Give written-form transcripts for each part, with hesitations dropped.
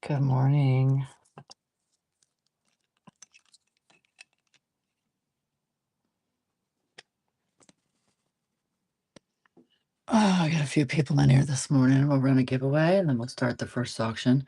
Good morning. Oh, I got a few people in here this morning. We'll run a giveaway and then we'll start the first auction.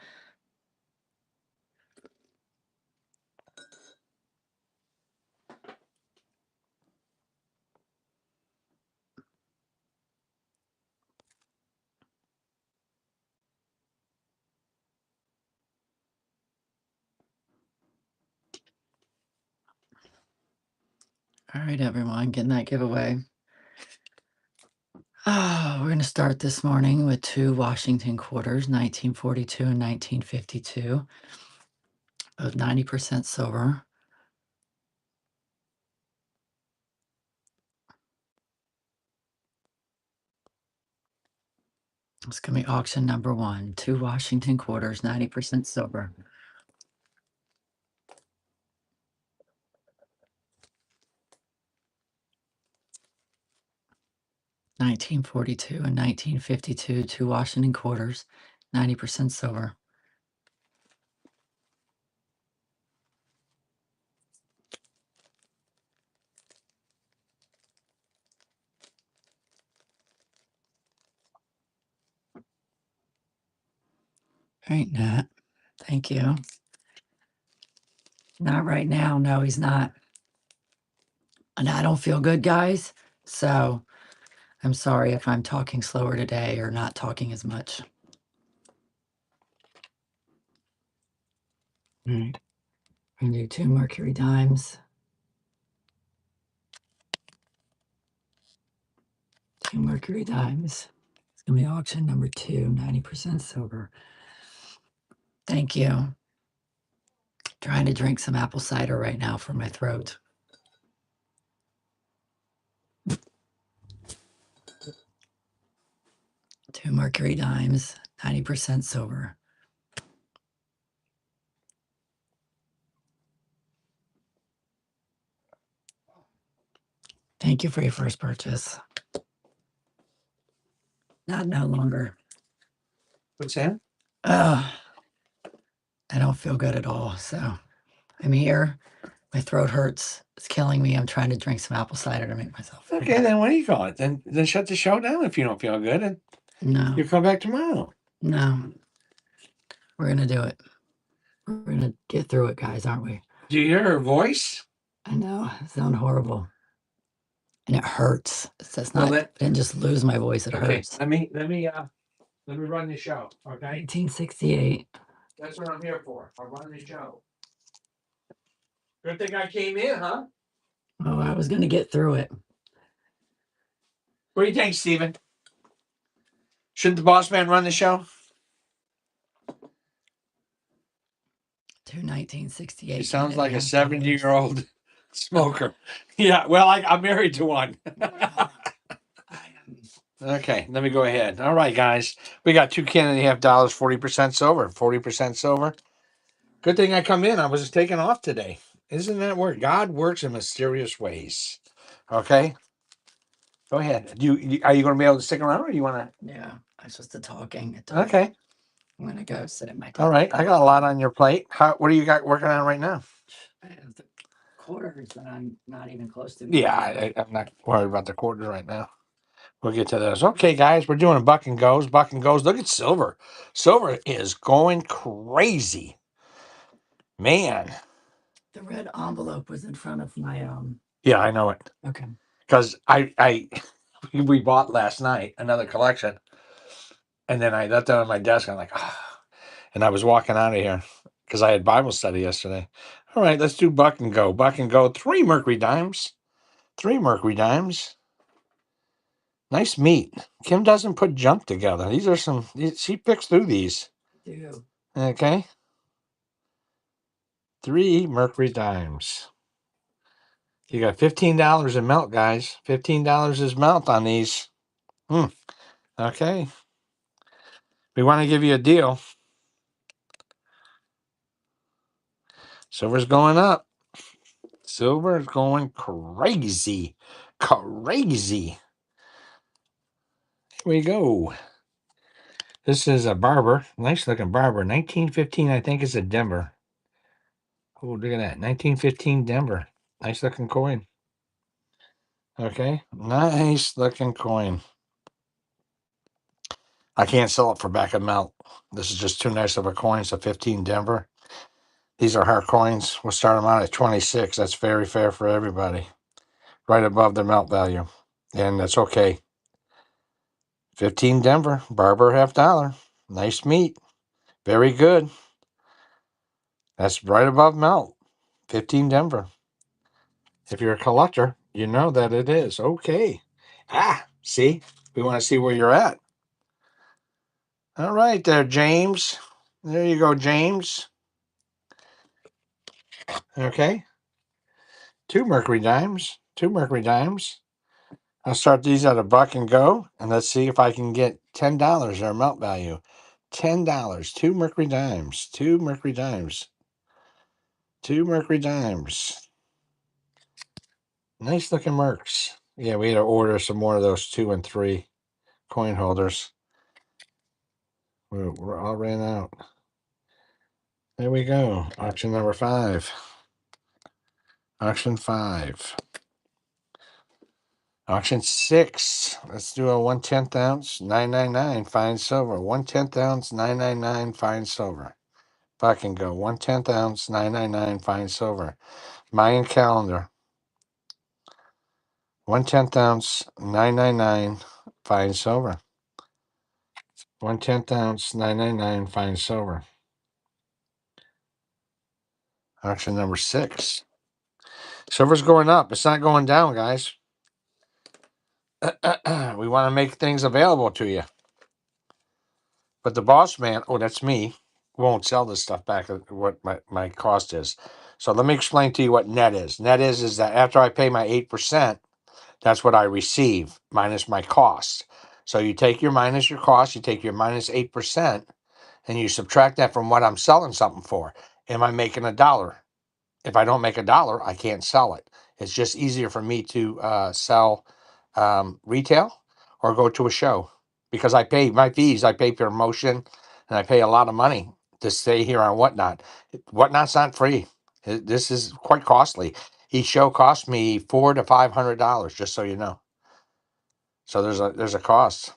All right, everyone, getting that giveaway. We're going to start this morning with two Washington quarters, 1942 and 1952, of 90% silver. It's going to be auction number one, two Washington quarters, 90% silver. (1942 and 1952), two Washington quarters, 90% silver. All right, Nat. Thank you. Not right now. No, he's not. And I don't feel good, guys. So I'm sorry if I'm talking slower today or not talking as much. All right. I'm going to do two Mercury dimes. Two Mercury dimes. It's going to be auction number two, 90% silver. Thank you. Trying to drink some apple cider right now for my throat. Two Mercury dimes, 90% silver. Thank you for your first purchase. Not no longer. What's that? I don't feel good at all. So I'm here. My throat hurts. It's killing me. I'm trying to drink some apple cider to make myself feel Okay, better. then what do you call it? Then shut the show down if you don't feel good, and No, you come back tomorrow. no. We're going to do it. We're going to get through it, guys, aren't we? Do you hear her voice? I know. It sounds horrible. And it hurts. It's Well, not, I didn't just lose my voice. It Okay, hurts. let me run the show. Okay, 1968. that's what I'm here for. I'll run the show. Good thing I came in, huh? Oh, I was going to get through it. What do you think, Steven? Shouldn't the boss man run the show? Two 1968. He sounds Canada like a Goose 70-year-old smoker. Yeah, well, I'm married to one. dollars. Okay, let me go ahead. All right, guys. We got $2.50, 40% silver. 40% silver. Good thing I come in. I was taking off today. Isn't that where God works in mysterious ways? Okay. Go ahead. Are you going to be able to stick around, or you want Yeah, I was just talking. to? Okay. I'm going to go sit at my desk. All right. I got a lot on your plate. What do you got working on right now? I have the quarters that I'm not even close to. Yeah, I'm not worried about the quarters right now. We'll get to those. Okay, guys, we're doing a buck and goes. Buck and goes. Look at silver. Silver is going crazy. Man. The red envelope was in front of my Yeah, I know it. Okay. Because we bought last night another collection, and then I left that on my desk. I'm like, and I was walking out of here because I had Bible study yesterday. All right, let's do buck and go. Buck and go. Three Mercury dimes. Three Mercury dimes. Nice meat. Kim doesn't put junk together. These are she picks through these. I do. Okay. Three Mercury dimes. You got $15 in melt, guys. $15 is melt on these. Okay. We want to give you a deal. Silver's going up. Silver is going crazy. Crazy. Here we go. This is a Barber. Nice looking Barber. 1915, I think, is a Denver. Oh, look at that. 1915 Denver. Nice looking coin. Okay. Nice looking coin. I can't sell it for back of melt. This is just too nice of a coin. So 15 Denver. These are her coins. We'll start them out at 26. That's very fair for everybody. Right above their melt value. And that's okay. 15 Denver. Barber $50. Nice meat. Very good. That's right above melt. 15 Denver. If you're a collector, you know that it is. Okay. See? We want to see where you're at. All right there, James. There you go, James. Okay. 2 Mercury dimes. 2 Mercury dimes. I'll start these at $1 and go, and let's see if I can get $10 their melt value. $10. 2 Mercury dimes. 2 Mercury dimes. 2 Mercury dimes. Nice looking Mercs. Yeah, we had to order some more of those 2 and 3 coin holders. We're all ran out. There we go. Auction number 5. Auction 5. Auction 6. Let's do a 1/10 ounce, 999 fine silver. 1/10 ounce, 999 fine silver. If I can go 1/10 ounce, 999 fine silver. Mayan calendar. 1/10 ounce, 999 fine silver. 1/10 ounce, 999 fine silver. Auction number 6. Silver's going up. It's not going down, guys. We want to make things available to you. But the boss man, oh, that's me, won't sell this stuff back at what my cost is. So let me explain to you what net is. Net is that after I pay my 8%, that's what I receive minus my cost. So you take your minus your cost, you take your minus 8%, and you subtract that from what I'm selling something for. Am I making $1? If I don't make $1, I can't sell it. It's just easier for me to sell retail or go to a show because I pay my fees. I pay promotion and I pay a lot of money to stay here on Whatnot. Whatnot's not free. This is quite costly. Each show cost me $400 to $500, just so you know. So there's a cost.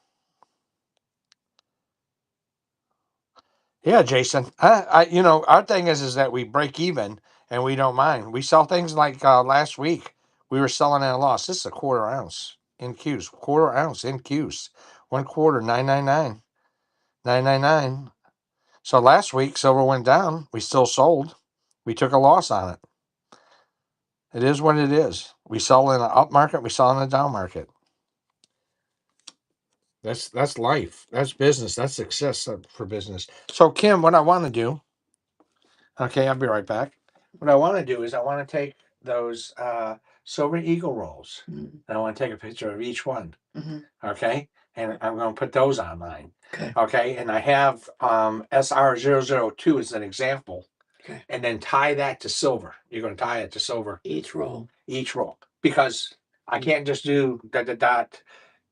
Yeah, Jason. Our thing is that we break even and we don't mind. We sell things like last week. We were selling at a loss. This is a quarter ounce in Qs. Quarter ounce in Qs. 1/4, 999. 999. So last week silver went down. We still sold. We took a loss on it. It is what it is. We sell in an up market. We sell in a down market. That's life. That's business. That's success for business. So Kim, what I want to do. Okay, I'll be right back. What I want to do is I want to take those silver eagle rolls, and I want to take a picture of each one. Okay, and I'm going to put those online. Okay, and I have SR002 as an example. Okay, and then tie that to silver. You're going to tie it to silver. Each roll, because I can't just do dot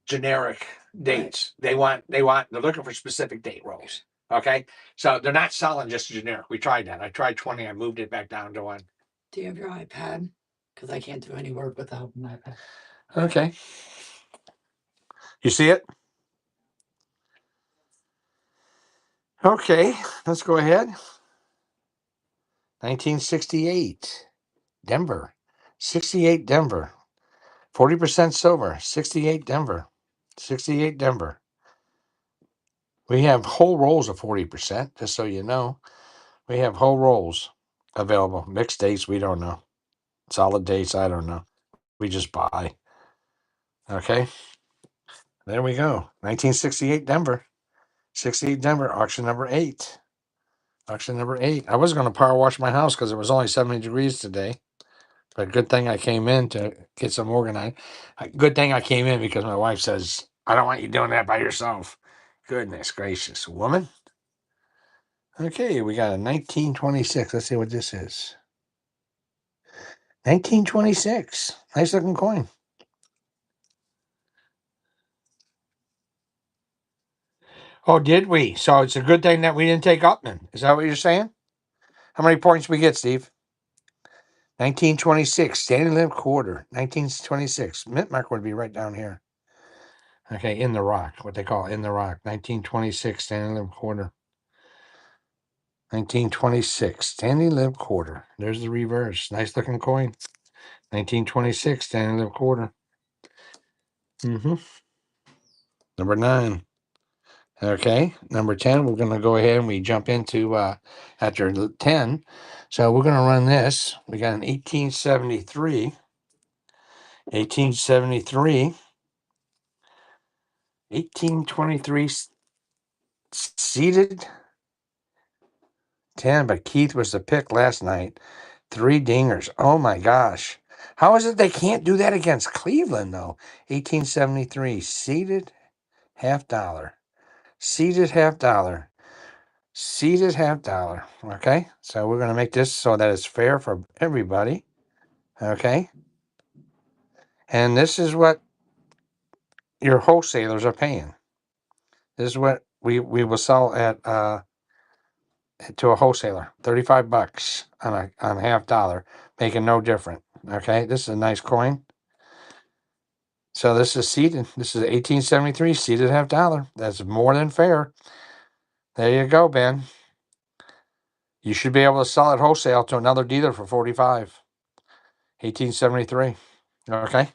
generic dates. Right. They're looking for specific date rolls. Okay. So they're not selling just generic. We tried that. I tried 20. I moved it back down to 1. Do you have your iPad? Because I can't do any work without an iPad. Okay. You see it? Okay. Let's go ahead. 1968. Denver. 68 Denver. 40% silver. 68 Denver. 68 Denver. We have whole rolls of 40%, just so you know. We have whole rolls available. Mixed dates, we don't know. Solid dates, I don't know. We just buy. Okay. There we go. 1968 Denver. 68 Denver, auction number 8. Auction number 8. I was going to power wash my house because it was only 70 degrees today. But good thing I came in to get some organized. Good thing I came in because my wife says, I don't want you doing that by yourself. Goodness gracious. Woman. Okay, we got a 1926. Let's see what this is. 1926. Nice looking coin. Oh, did we? So it's a good thing that we didn't take Upman. Is that what you're saying? How many points we get, Steve? 1926, standing limb quarter. 1926. Mint mark would be right down here. Okay, in the rock, what they call in the rock. 1926, standing limb quarter. 1926, standing limb quarter. There's the reverse. Nice looking coin. 1926, standing limb quarter. Number 9. Okay, number 10, we're going to go ahead and we jump into after 10. So we're going to run this. We got an 1873, 1823 seated 10, but Keith was the pick last night. 3 dingers. Oh my gosh. How is it they can't do that against Cleveland, though? 1873 seated $50. Seated $50. Seated $50. Okay, so we're going to make this so that it's fair for everybody. Okay, and this is what your wholesalers are paying. This is what we will sell at to a wholesaler. $35 on a $50, making no difference. Okay, this is a nice coin. So this is seated. This is 1873 seated $50. That's more than fair. There you go, Ben. You should be able to sell it wholesale to another dealer for $45. 1873. Okay.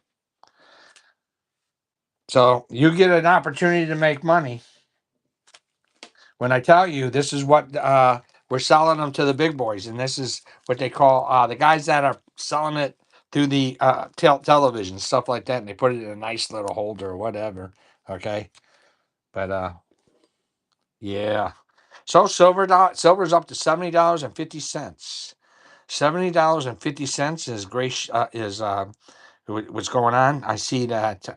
So you get an opportunity to make money. When I tell you this is what we're selling them to the big boys, and this is what they call the guys that are selling it through the television, stuff like that, and they put it in a nice little holder or whatever. Okay. But yeah. So silver's up to $70.50. $70.50 is great. Is what's going on? I see that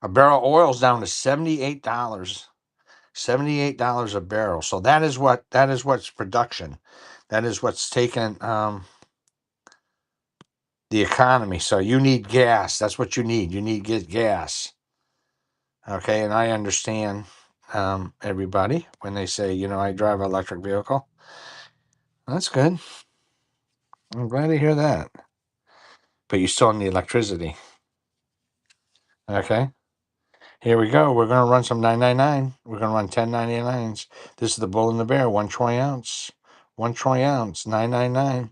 a barrel of oil's down to $78. $78 a barrel. So that is what's production. That is what's taking the economy. So you need gas. That's what you need. You need to get gas. Okay, and I understand everybody when they say, I drive an electric vehicle. That's good. I'm glad to hear that. But you still need electricity. Okay. Here we go. We're going to run some 999. We're going to run 1099s. This is the bull and the bear, 1 troy ounce. 1 troy ounce, 999.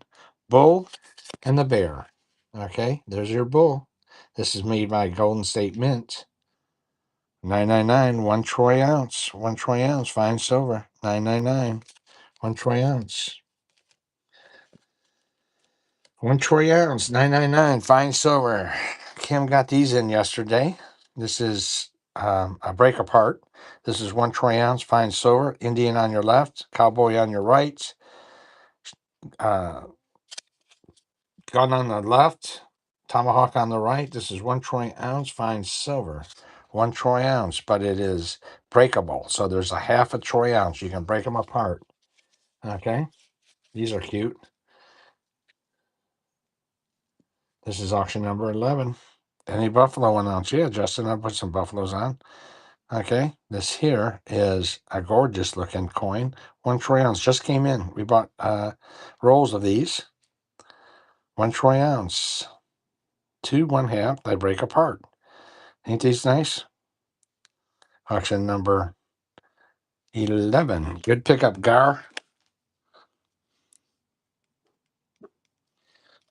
Bull and the bear. Okay, there's your bull. This is made by Golden State Mint. 999, 1 troy ounce. 1 troy ounce, fine silver. 999, 1 troy ounce. 1 troy ounce, 999, fine silver. Kim got these in yesterday. This is a break apart. This is 1 troy ounce, fine silver. Indian on your left, cowboy on your right. Gun on the left, tomahawk on the right. This is 1 troy ounce, fine silver. 1 troy ounce, but it is breakable. So there's a half a troy ounce. You can break them apart. Okay, these are cute. This is auction number 11. Any buffalo 1 ounce? Yeah, Justin, I put some buffaloes on. Okay, this here is a gorgeous looking coin. 1 troy ounce just came in. We bought rolls of these. 1 troy ounce. 2 1/2. They break apart. Ain't these nice? Auction number 11. Good pickup, Gar.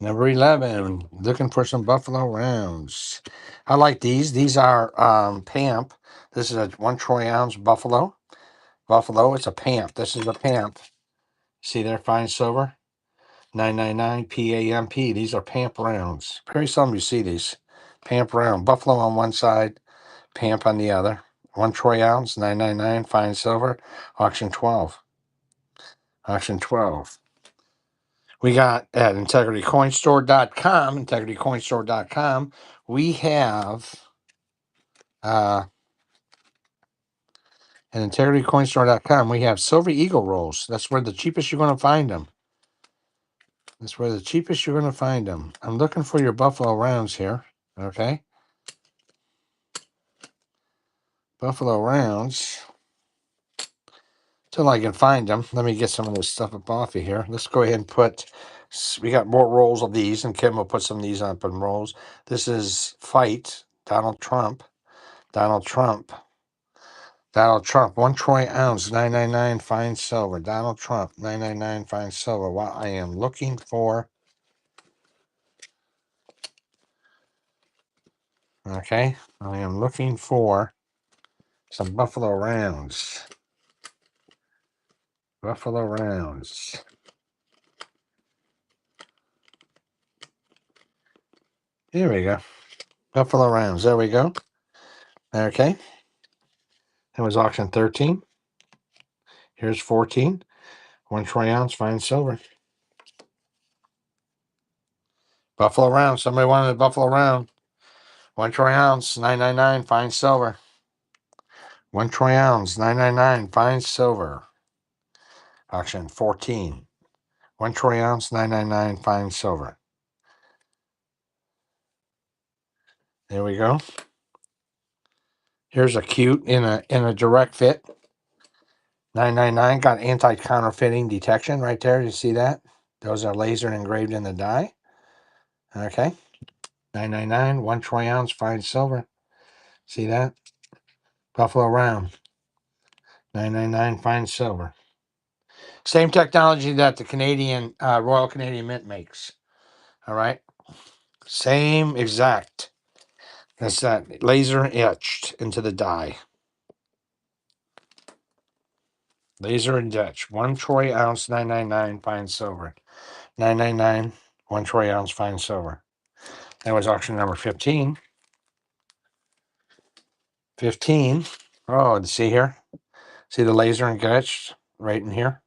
Number 11. Looking for some buffalo rounds. I like these. These are Pamp. This is a 1 troy ounce buffalo. Buffalo, it's a Pamp. This is a Pamp. See there, fine silver. 999 PAMP. These are Pamp rounds. Very seldom you see these. Pamp round. Buffalo on one side, Pamp on the other. 1 troy ounce, 999, fine silver. Auction 12. Auction 12. We got at integritycoinstore.com, integritycoinstore.com, we have at integritycoinstore.com, we have Silver Eagle rolls. That's where the cheapest you're going to find them. That's where the cheapest you're going to find them. I'm looking for your buffalo rounds here. Okay. Buffalo Rounds. Till I can find them. Let me get some of this stuff up off of here. Let's go ahead and put, we got more rolls of these, and Kim will put some of these up in rolls. This is Fight, Donald Trump. Donald Trump. Donald Trump, 1 troy ounce, 999 fine silver. Donald Trump, 999 fine silver. What I am looking for. Okay, I am looking for some Buffalo Rounds. Buffalo Rounds. Here we go. Buffalo Rounds. There we go. Okay. That was auction 13. Here's 14. 1 troy ounce, fine silver. Buffalo Round. Somebody wanted a Buffalo Round. 1 troy ounce, 999 fine silver. 1 troy ounce, 999 fine silver. Auction 14. 1 troy ounce, 999 fine silver. There we go. Here's a cute in a direct fit. 999 got anti-counterfeiting detection right there. You see that? Those are laser engraved in the die. Okay. 999, 1 troy ounce, fine silver. See that? Buffalo Round. 999 fine silver. Same technology that the Canadian Royal Canadian Mint makes. All right. Same exact. That's that laser etched into the die. Laser and etched. 1 troy ounce, 999 fine silver. 999, 1 troy ounce fine silver. That was auction number 15. 15. Oh, see here? See the laser and etched right in here?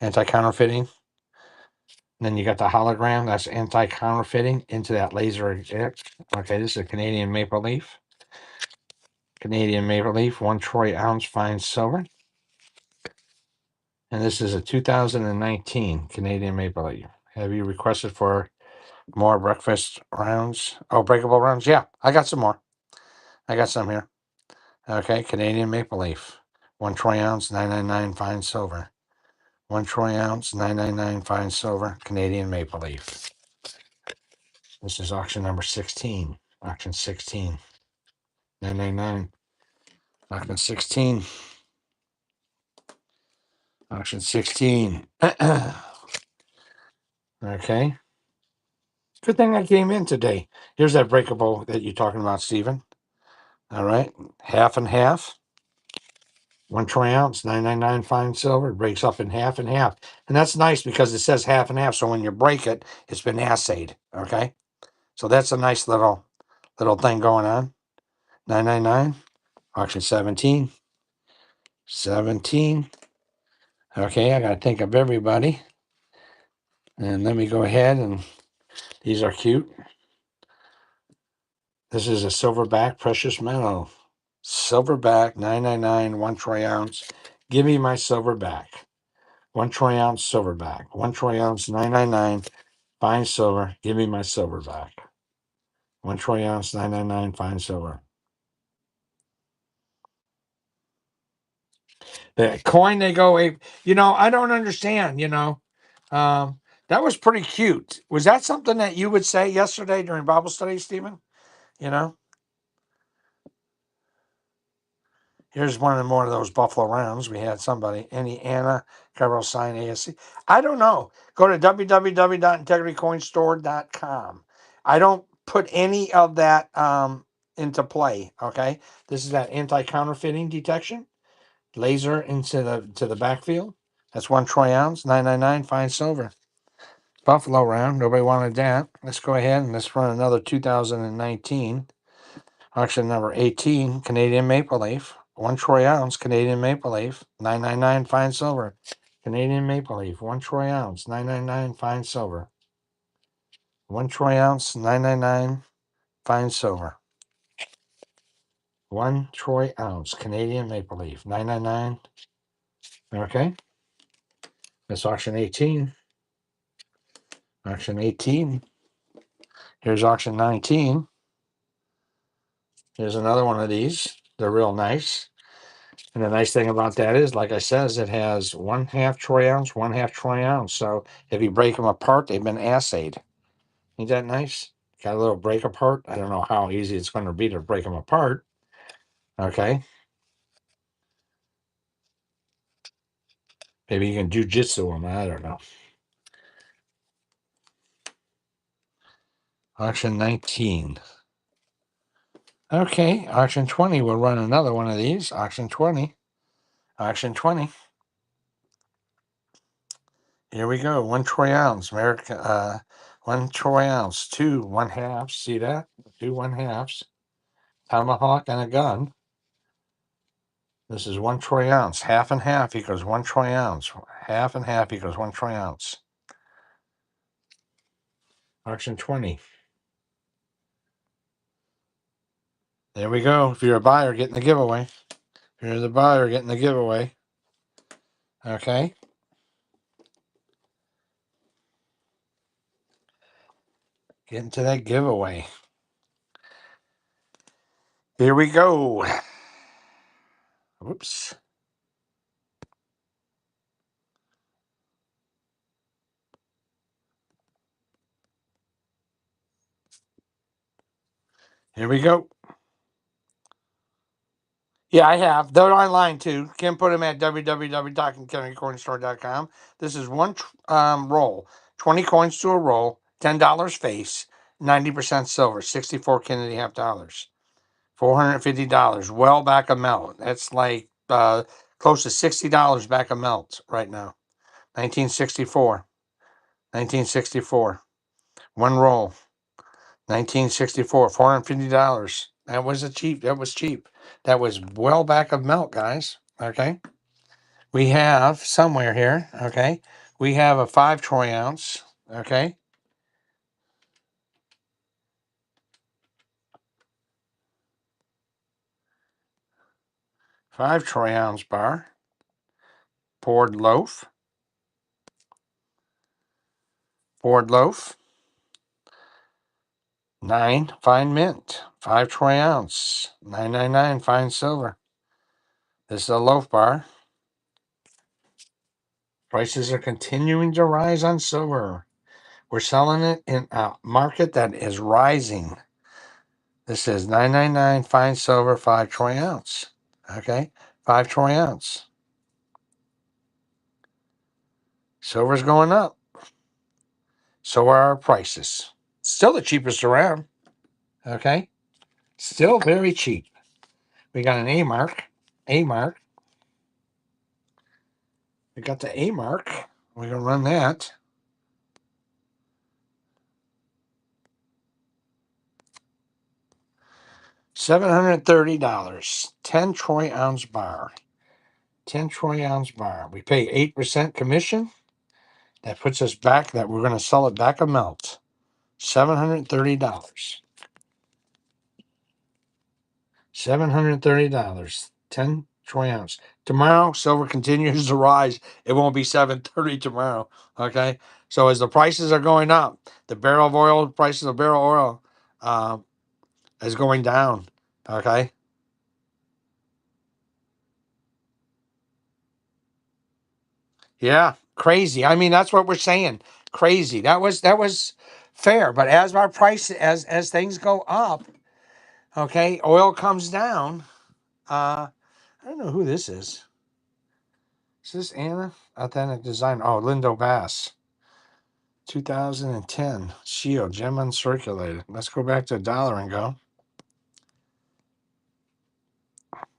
Anti-counterfeiting. And then you got the hologram. That's anti-counterfeiting into that laser etched. Okay, this is a Canadian maple leaf. Canadian maple leaf, 1 troy ounce fine silver. And this is a 2019 Canadian maple leaf. Have you requested for more breakfast rounds? Oh, breakable rounds? Yeah, I got some more. I got some here. Okay, Canadian maple leaf. 1 troy ounce, 999 fine silver. 1 troy ounce, 999 fine silver, Canadian maple leaf. This is auction number 16. Auction 16. 999. Auction 16. Auction 16. Okay. Good thing I came in today. Here's that breakable that you're talking about, Stephen. All right. Half and half. 1 troy ounce, 999 fine silver. It breaks up in half and half. And that's nice because it says half and half. So when you break it, it's been assayed. Okay. So that's a nice little thing going on. 999. Auction 17. 17. Okay, I got to think of everybody. And let me go ahead, and these are cute. This is a silverback precious metal. Silverback, 999, 1 troy ounce. Give me my silverback. 1 troy ounce silverback. 1 troy ounce, 999, fine silver. Give me my silverback. 1 troy ounce, 999, fine silver. The coin, they go, I don't understand, that was pretty cute. Was that something that you would say yesterday during Bible study, Stephen? You know? Here's one of the more of those Buffalo Rounds. We had somebody, Anna, Carol Sign ASC. I don't know. Go to www.integritycoinstore.com. I don't put any of that into play. Okay. This is that anti-counterfeiting detection. Laser into the backfield. That's 1 troy ounce, 999 fine silver. Buffalo Round. Nobody wanted that. Let's go ahead and let's run another 2019. Auction number 18, Canadian maple leaf. 1 troy ounce, Canadian maple leaf. 999 fine silver. Canadian maple leaf. 1 troy ounce, 999 fine silver. 1 troy ounce, 999 fine silver. 1 troy ounce, Canadian maple leaf. 999. Okay. That's auction 18. Auction 18. Here's auction 19. Here's another one of these. They're real nice. And the nice thing about that is, like I says, it has 1/2 troy ounce, 1/2 troy ounce. So if you break them apart, they've been assayed. Ain't that nice? Got a little break apart. I don't know how easy it's going to be to break them apart. Okay. Maybe you can jujitsu them. I don't know. Auction 19. Okay. Auction 20. We'll run another one of these. Auction 20. Auction 20. Here we go. 1 troy ounce. American. 1 troy ounce. 2 1/2. See that? 2 1/2s. Tomahawk and a gun. This is 1 troy ounce. Half and half equals 1 troy ounce. Half and half equals 1 troy ounce. Auction 20. There we go. If you're a buyer, getting the giveaway. If you're the buyer, getting the giveaway. Okay. Getting to that giveaway. Here we go. Whoops. Here we go. Yeah, I have. They're online too. Can put them at www.kennedycoinstore.com. This is one roll, 20 coins to a roll, $10 face, 90% silver, 64 Kennedy half dollars, $450. Well back a melt. That's like close to $60 back a melt right now. 1964. 1964. One roll. 1964. $450. That was cheap. That was cheap. That was well back of melt, guys. Okay. We have somewhere here. Okay. We have a 5 troy ounce. Okay. Five troy ounce bar. Poured loaf. Poured loaf. 9 fine mint. 5 troy ounce. 999 fine silver. This is a loaf bar. Prices are continuing to rise on silver. We're selling it in a market that is rising. This is 999 fine silver, 5 troy ounce. Okay, 5 troy ounce. Silver's going up. So are our prices. Still the cheapest around. Okay, still very cheap. We got an A mark. A mark. We got the A mark. We're gonna run that. $730. 10 troy ounce bar. 10 troy ounce bar. We pay 8% commission. That puts us back, that we're going to sell it back a melt. $730. $730. 10 troy ounce. Tomorrow, silver continues to rise. It won't be 730 tomorrow. Okay. So as the prices are going up, the barrel of oil, prices of barrel oil is going down. Okay. Yeah. Crazy. I mean, that's what we're saying. Crazy. That was fair. But as our price, as things go up, okay, oil comes down. I don't know who this is. Is this Anna? Authentic Design. Oh, Lindo Bass. 2010. Shield. Gem uncirculated. Let's go back to $1 and go.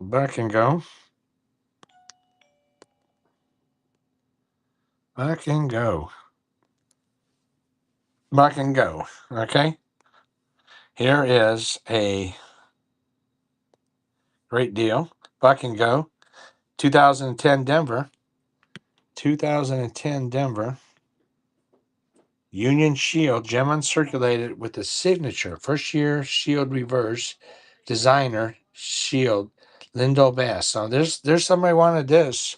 Back and go. Back and go. Back and go. Okay. Here is a great deal. Back and go. 2010 Denver. 2010 Denver. Union Shield, gem uncirculated with the signature, first year shield reverse, designer shield, Lindo Bass. So there's somebody wanted this.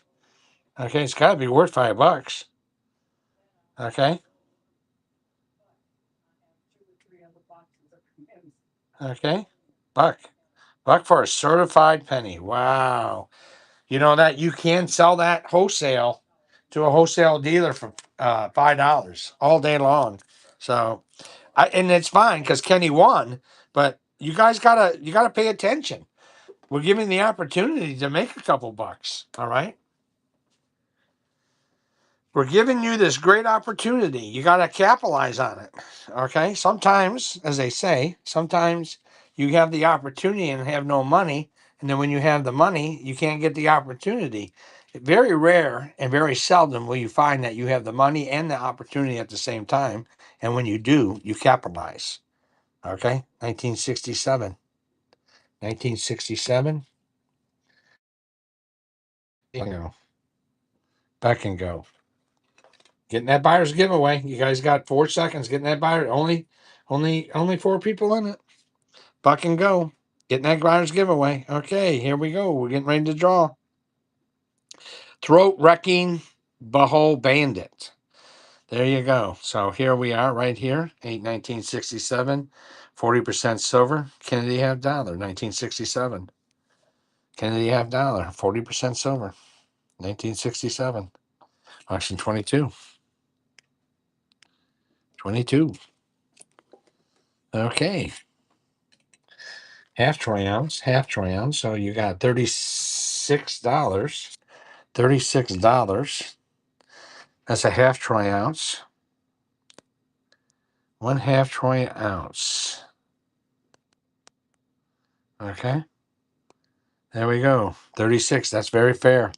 Okay, it's got to be worth $5. Okay. Okay. Buck. Buck for a certified penny. Wow. You know that you can sell that wholesale to a wholesale dealer for $5 all day long. So, and it's fine because Kenny won, but you gotta pay attention. We're giving the opportunity to make a couple bucks. All right. We're giving you this great opportunity. You got to capitalize on it. Okay. Sometimes, as they say, sometimes you have the opportunity and have no money. And then when you have the money, you can't get the opportunity. Very rare and very seldom will you find that you have the money and the opportunity at the same time. And when you do, you capitalize. Okay. 1967. 1967. You know, back and go. Getting that buyer's giveaway. You guys got 4 seconds. Getting that buyer. Only 4 people in it. Buck and go. Getting that buyer's giveaway. Okay, here we go. We're getting ready to draw. Throat wrecking Beho Bandit. There you go. So here we are right here. 1967. 40% silver. Kennedy half dollar. 1967. Kennedy half dollar. 40% silver. 1967. Auction 22. 22. Okay. Half troy ounce. So you got $36. $36. That's a half troy ounce. 1/2 troy ounce. Okay. There we go. 36. That's very fair.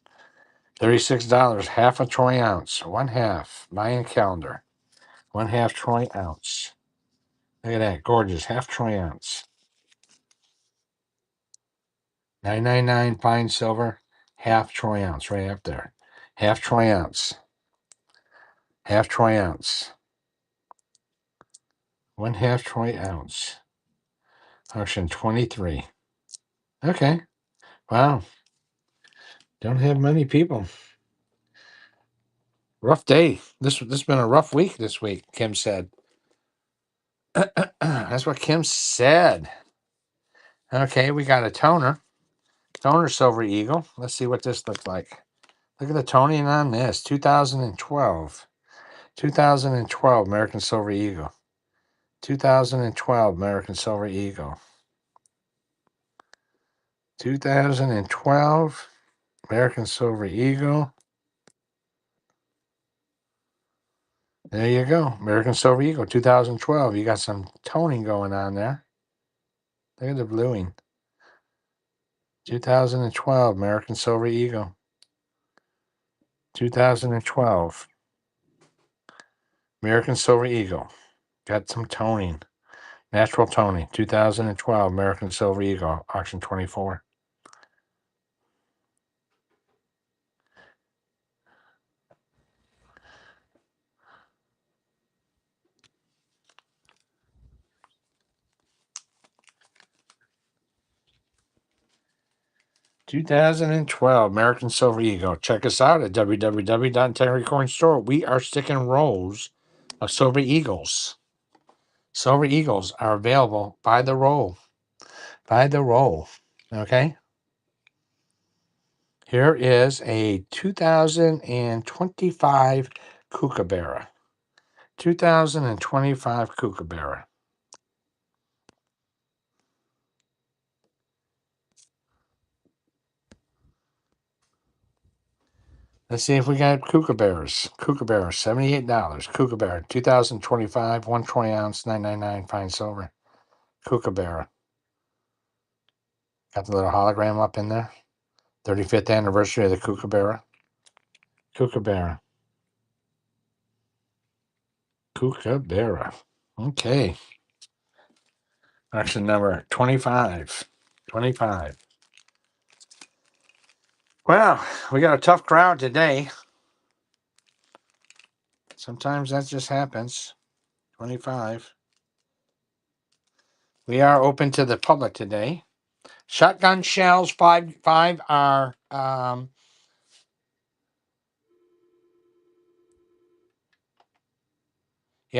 $36. Half a troy ounce. 1/2. Mayan calendar. 1/2 troy ounce. Look at that. Gorgeous. Half troy ounce. 999 fine silver. Half troy ounce. Right up there. Half troy ounce. Half troy ounce. 1/2 troy ounce. Auction 23. Okay. Wow. Don't have many people. Rough day. This has been a rough week this week, Kim said. That's what Kim said. Okay, we got a toner. Toner Silver Eagle. Let's see what this looks like. Look at the toning on this. 2012. 2012 American Silver Eagle. 2012 American Silver Eagle. 2012 American Silver Eagle. There you go. American Silver Eagle 2012. You got some toning going on there. Look at the bluing. 2012 American Silver Eagle. 2012 American Silver Eagle. Got some toning. Natural toning. 2012 American Silver Eagle. Auction 24. American Silver Eagle. Check us out at www.integrity Store. We are sticking rows of Silver Eagles. Silver Eagles are available by the roll. By the roll. Okay. Here is a 2025 Kookaburra. 2025 Kookaburra. Let's see if we got Kookaburras. Kookaburra, $78. Kookaburra, 2025, 1 troy ounce, 999 fine silver. Kookaburra. Got the little hologram up in there. 35th anniversary of the Kookaburra. Kookaburra. Kookaburra. Okay. Auction number 25. 25. Well, we got a tough crowd today. Sometimes that just happens. 25. We are open to the public today. Shotgun shells, five are yeah,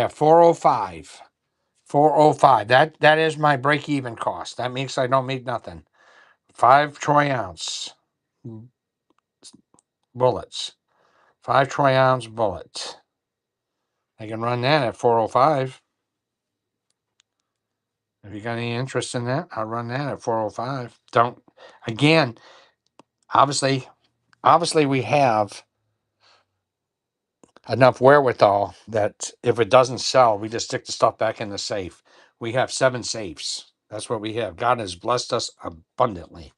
405. 405. That is my break-even cost. That means I don't make nothing. 5 troy ounce bullets. 5 troy ounce bullet. I can run that at 405. If you got any interest in that, I'll run that at 405. Don't, again, obviously we have enough wherewithal that if it doesn't sell, we just stick the stuff back in the safe. We have 7 safes. That's what we have. God has blessed us abundantly.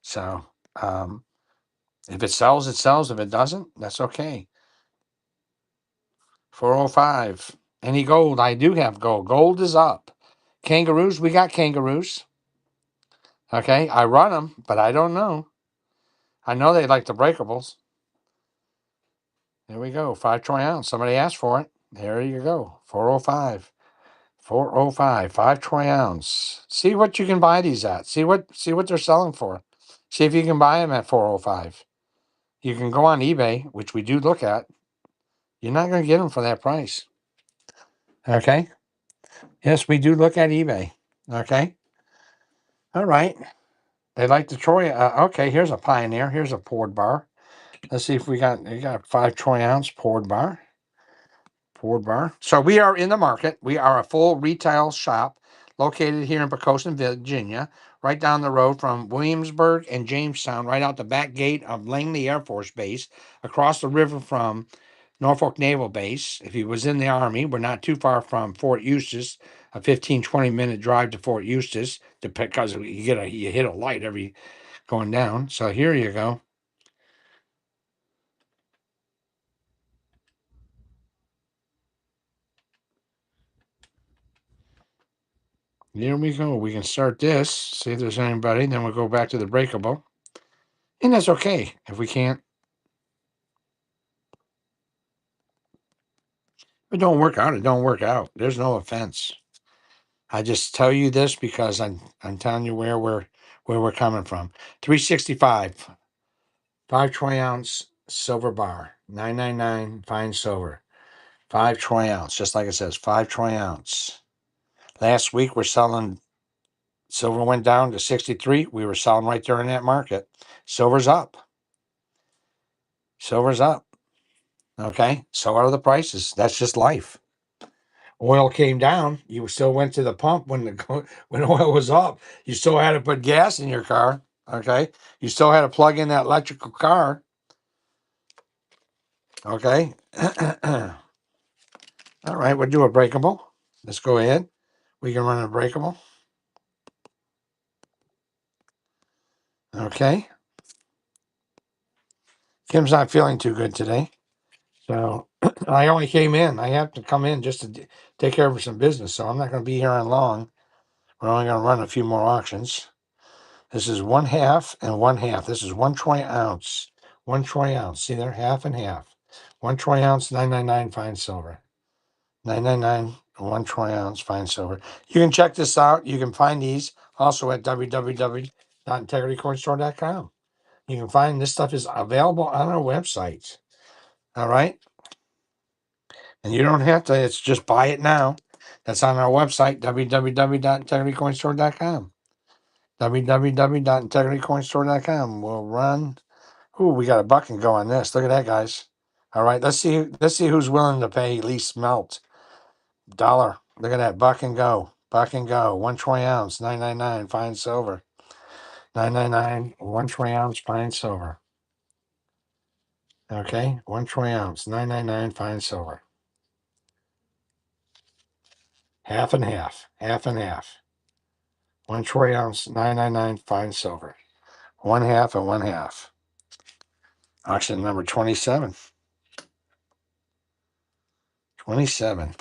So if it sells, it sells. If it doesn't, that's okay. 405. Any gold? I do have gold. Gold is up. Kangaroos, we got kangaroos. Okay, I run them, but I don't know. I know they like the breakables. There we go. 5 troy ounce. Somebody asked for it. There you go. 405. 405. 5 troy ounce. See what you can buy these at. See what they're selling for. See if you can buy them at 405. You can go on eBay, which we do look at. You're not going to get them for that price. Okay. Yes, we do look at eBay. Okay. All right. They like the troy. Okay, here's a Pioneer. Here's a poured bar. Let's see if we got 5 troy ounce poured bar. Poured bar. So we are in the market. We are a full retail shop located here in Poquoson, Virginia, right down the road from Williamsburg and Jamestown, right out the back gate of Langley Air Force Base, across the river from Norfolk Naval Base. If he was in the Army, we're not too far from Fort Eustis, a 15-20 minute drive to Fort Eustis, because you hit a light every going down. So here you go. Here we go. We can start this, see if there's anybody, then we'll go back to the breakable. And that's okay if we can't. If it don't work out, it don't work out. There's no offense. I just tell you this because I'm telling you where we're coming from. 365, 5 troy ounce silver bar, 999 fine silver, 5 troy ounce, just like it says, 5 troy ounce. Last week we're selling. Silver went down to 63. We were selling right there in that market. Silver's up. Silver's up. Okay. So are the prices. That's just life. Oil came down. You still went to the pump when when oil was up. You still had to put gas in your car. Okay. You still had to plug in that electrical car. Okay. All right. We'll do a breakable. Let's go ahead. We can run a breakable. Okay. Kim's not feeling too good today. So I only came in. I have to come in just to take care of some business. So I'm not going to be here on long. We're only going to run a few more auctions. This is 1/2 and 1/2. This is 1 troy ounce. 1 troy ounce. See there? Half and half. 1 troy ounce, 999 fine silver. 999, 1 troy ounce fine silver. You can check this out. You can find these also at www.integritycoinstore.com. You can find this stuff is available on our website. All right. And you don't have to, it's just buy it now. That's on our website, www.integritycoinstore.com. www.integritycoinstore.com. We'll run. Ooh, we got a buck and go on this. Look at that, guys. All right, let's see who's willing to pay least melt. Dollar. Look at that. Buck and go. Buck and go. 1 troy ounce, 999 fine silver. 999, 1 troy ounce fine silver. Okay, 1 troy ounce, 999 fine silver. Half and half. Half and half. 1 troy ounce, 999 fine silver. 1/2 and 1/2. Auction number 27. 27.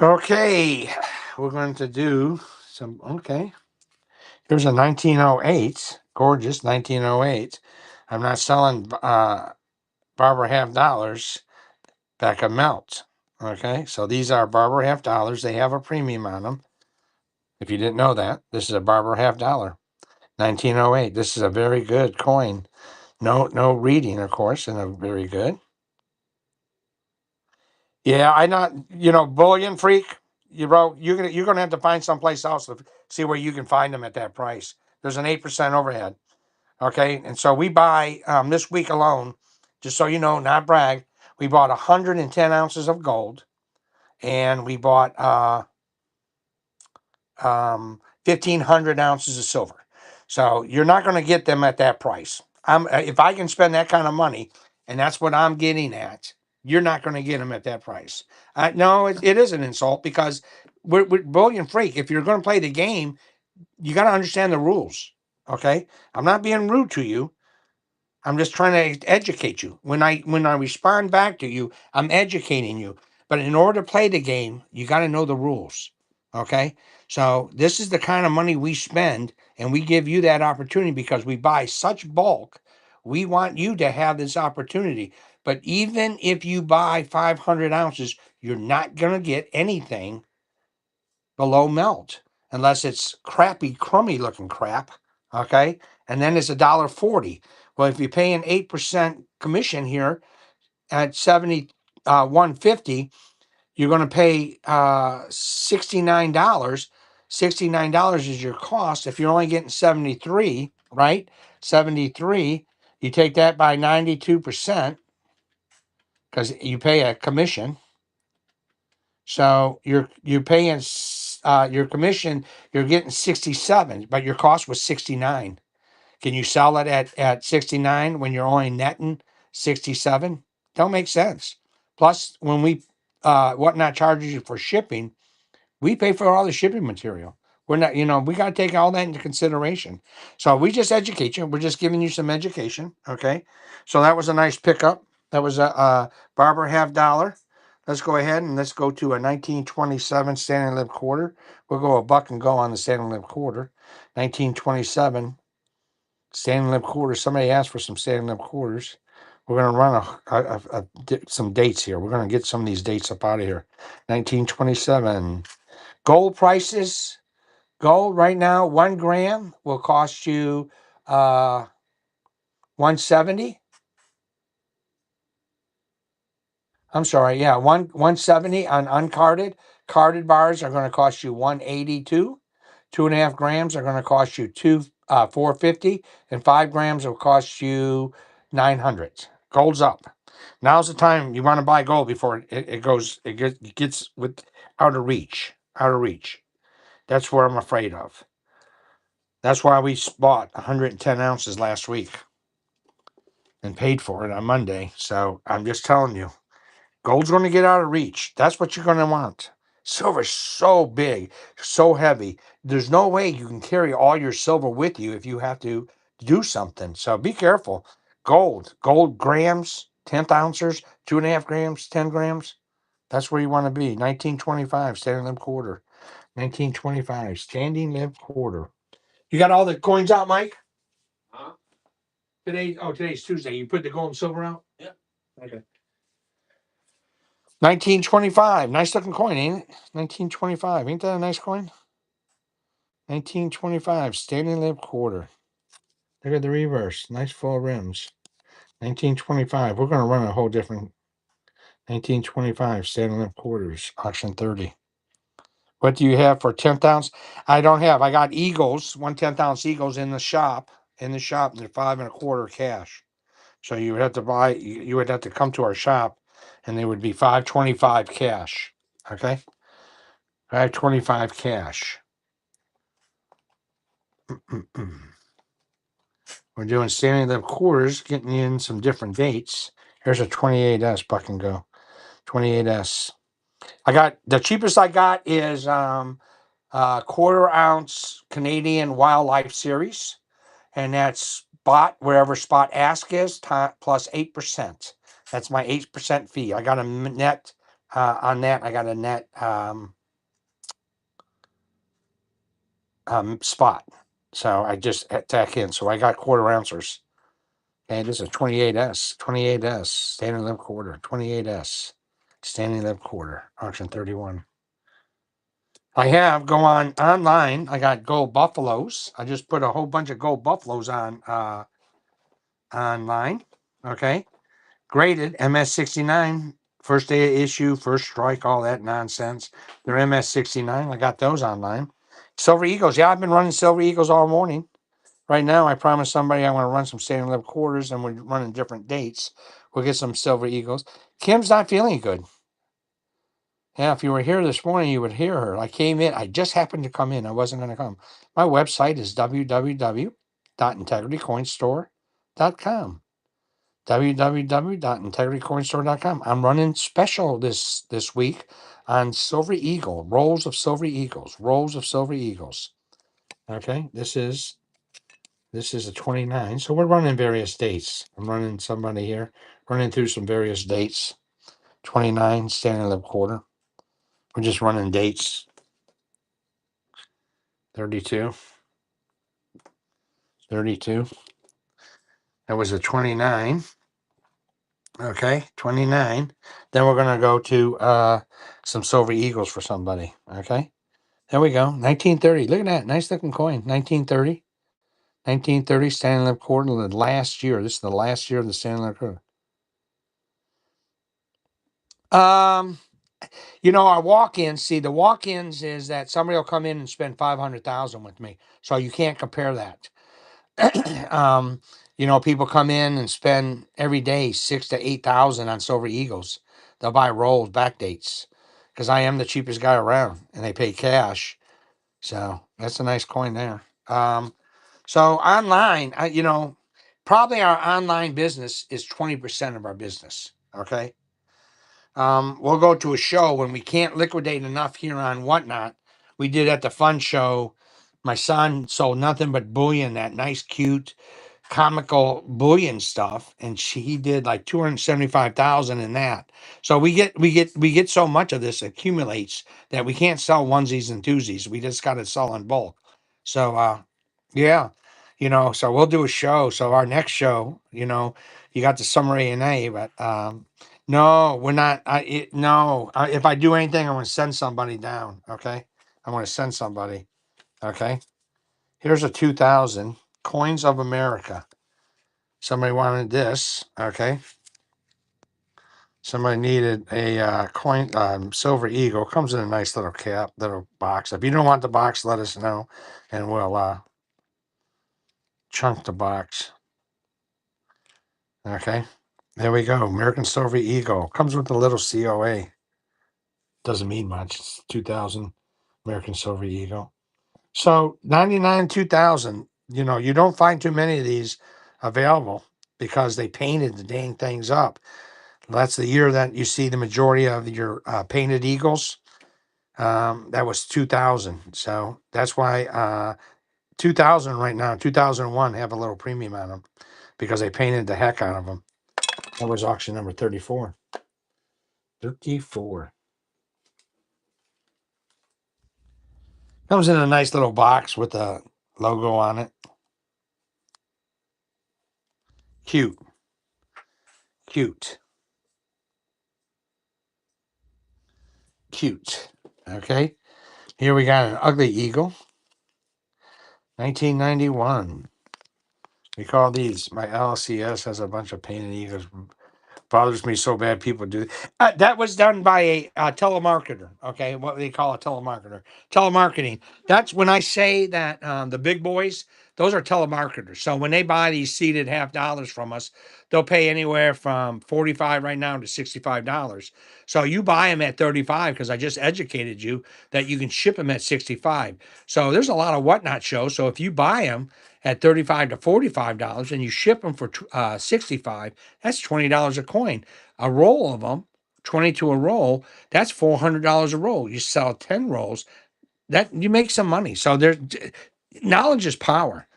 Okay, we're going to do some. Okay, here's a 1908. Gorgeous 1908. I'm not selling Barber half dollars back of melt. Okay, so these are Barber half dollars. They have a premium on them. If you didn't know that, this is a Barber half dollar. 1908. This is a very good coin. No reading, of course, and a very good. Yeah, I not bullion freak. you're gonna have to find someplace else to see where you can find them at that price. There's an 8% overhead. Okay, and so we buy this week alone, just so you know, not brag. We bought 110 ounces of gold, and we bought 1,500 ounces of silver. So you're not going to get them at that price. If I can spend that kind of money, and that's what I'm getting at, you're not going to get them at that price. No, it is an insult because we're bullion freak. If you're going to play the game, you got to understand the rules. Okay, I'm not being rude to you. I'm just trying to educate you. When I respond back to you, I'm educating you. But in order to play the game, you got to know the rules. Okay? So this is the kind of money we spend, and we give you that opportunity because we buy such bulk. We want you to have this opportunity. But even if you buy 500 ounces, you're not going to get anything below melt unless it's crappy, crummy looking crap. Okay. And then it's $1.40. Well, if you're paying 8% commission here at 150, you're going to pay $69. $69 is your cost. If you're only getting 73, right? 73, you take that by 92% because you pay a commission. So you're paying your commission, you're getting 67, but your cost was 69. Can you sell it at 69 when you're only netting 67? Don't make sense. Plus, when we whatnot charges you for shipping, we pay for all the shipping material. We're not, we got to take all that into consideration. So we just educate you. We're just giving you some education. Okay. So that was a nice pickup. That was a Barber half dollar. Let's go ahead and let's go to a 1927 standing limb quarter. We'll go a buck and go on the standing limb quarter. 1927 standing limb quarter. Somebody asked for some standing limb quarters. We're going to run some dates here. We're going to get some of these dates up out of here. 1927. Gold prices. Gold right now, 1 gram will cost you 170. I'm sorry, yeah, 170 on uncarded. Carded bars are going to cost you 182. 2.5 grams are going to cost you 450, and 5 grams will cost you 900. Gold's up. Now's the time you want to buy gold before it gets out of reach. Out of reach. That's what I'm afraid of. That's why we bought 110 ounces last week and paid for it on Monday. So I'm just telling you, gold's going to get out of reach. That's what you're going to want. Silver's so big, so heavy. There's no way you can carry all your silver with you if you have to do something. So be careful. Gold grams, 10th ounces, 2.5 grams, 10 grams. That's where you want to be. 1925, standing limb quarter. 1925, standing limb quarter. You got all the coins out, Mike? Huh? Today's Tuesday. You put the gold and silver out? Yeah. Okay. 1925. Nice looking coin, ain't it? 1925. Ain't that a nice coin? 1925. Standing limb quarter. Look at the reverse. Nice full rims. 1925. We're going to run a whole different 1925 standing limb quarters. Auction 30. What do you have for 10th ounce? I don't have. I got Eagles, 1/10 ounce Eagles in the shop. In the shop, they're 5.25 cash. So you would have to buy. You would have to come to our shop, and they would be $5.25 cash. Okay, $5.25 cash. We're doing standing limb quarters, getting in some different dates. Here's a 28S buck and go. 28S. I got the cheapest I got is 1/4 ounce Canadian Wildlife Series, and that's spot wherever spot ask is plus 8%. That's my 8% fee. I got a net on that. I got a net spot. So I just tack in. So I got 1/4 ounces. And this is a 28S. 28S. Standing limb quarter. 28S. Standing limb quarter. Auction 31. I have go on online. I got gold buffaloes. I just put a whole bunch of gold buffaloes on online. Okay. Graded MS69 First day of issue, first strike, all that nonsense. They're MS69. I got those online. Silver Eagles. Yeah, I've been running Silver Eagles all morning. Right now, I promised somebody I want to run some standing left quarters, and we're running different dates. We'll get some Silver Eagles. Kim's not feeling good. Yeah, if you were here this morning, you would hear her. I came in. I just happened to come in. I wasn't going to come. My website is www.integritycoinstore.com. www.integritycoinstore.com. I'm running special this week on Silver Eagle, rolls of Silver Eagles, rolls of Silver Eagles. Okay, this is a 29. So we're running various dates. I'm running somebody here, running through some various dates. 29, standing left quarter. We're just running dates. 32. 32. That was a 29. Okay, 29. Then we're going to go to some Silver Eagles for somebody. Okay, there we go. 1930. Look at that. Nice looking coin. 1930. 1930 standing left quarter. The last year. This is the last year of the standing left quarter. Our walk-ins, see, the walk-ins is that somebody will come in and spend 500,000 with me. So you can't compare that. People come in and spend every day 6,000 to 8,000 on Silver Eagles. They'll buy rolls, back dates, because I am the cheapest guy around, and they pay cash. So that's a nice coin there. So online, probably our online business is 20% of our business. Okay. We'll go to a show when we can't liquidate enough here on Whatnot. We did at the fun show. My son sold nothing but bullion, that nice, cute, comical bullion stuff, and he did like 275,000 in that. So we get so much of this accumulates that we can't sell onesies and twosies. We just got to sell in bulk. So yeah, so we'll do a show. So our next show, you got the summer A&A, but no, we're not. No, if I do anything, I'm going to send somebody down. Okay, I'm going to send somebody. Okay, here's a 2000 coins of America. Somebody wanted this. Okay, somebody needed a coin silver eagle. Comes in a nice little cap, little box. If you don't want the box, let us know, and we'll chunk the box. Okay, there we go. American Silver Eagle comes with a little COA. Doesn't mean much. It's 2000 American Silver Eagle. So 99, 2000, you don't find too many of these available because they painted the dang things up. That's the year that you see the majority of your painted eagles. That was 2000. So that's why 2000 right now, 2001 have a little premium on them because they painted the heck out of them. That was auction number 34. 34. Comes in a nice little box with a logo on it. Cute. Cute. Cute. Okay. Here we got an ugly eagle. 1991. We call these, my LCS has a bunch of painted eagles. Bothers me so bad people do that was done by a telemarketer. Okay, what they call a telemarketer, telemarketing. That's when I say that the big boys, those are telemarketers. So when they buy these seeded $50 from us, they'll pay anywhere from 45 right now to $65. So you buy them at 35 because I just educated you that you can ship them at 65. So there's a lot of Whatnot shows. So if you buy them at 35 to $45 and you ship them for 65, that's $20 a coin. A roll of them, 20 to a roll, that's $400 a roll. You sell 10 rolls, that you make some money. So there's knowledge is power.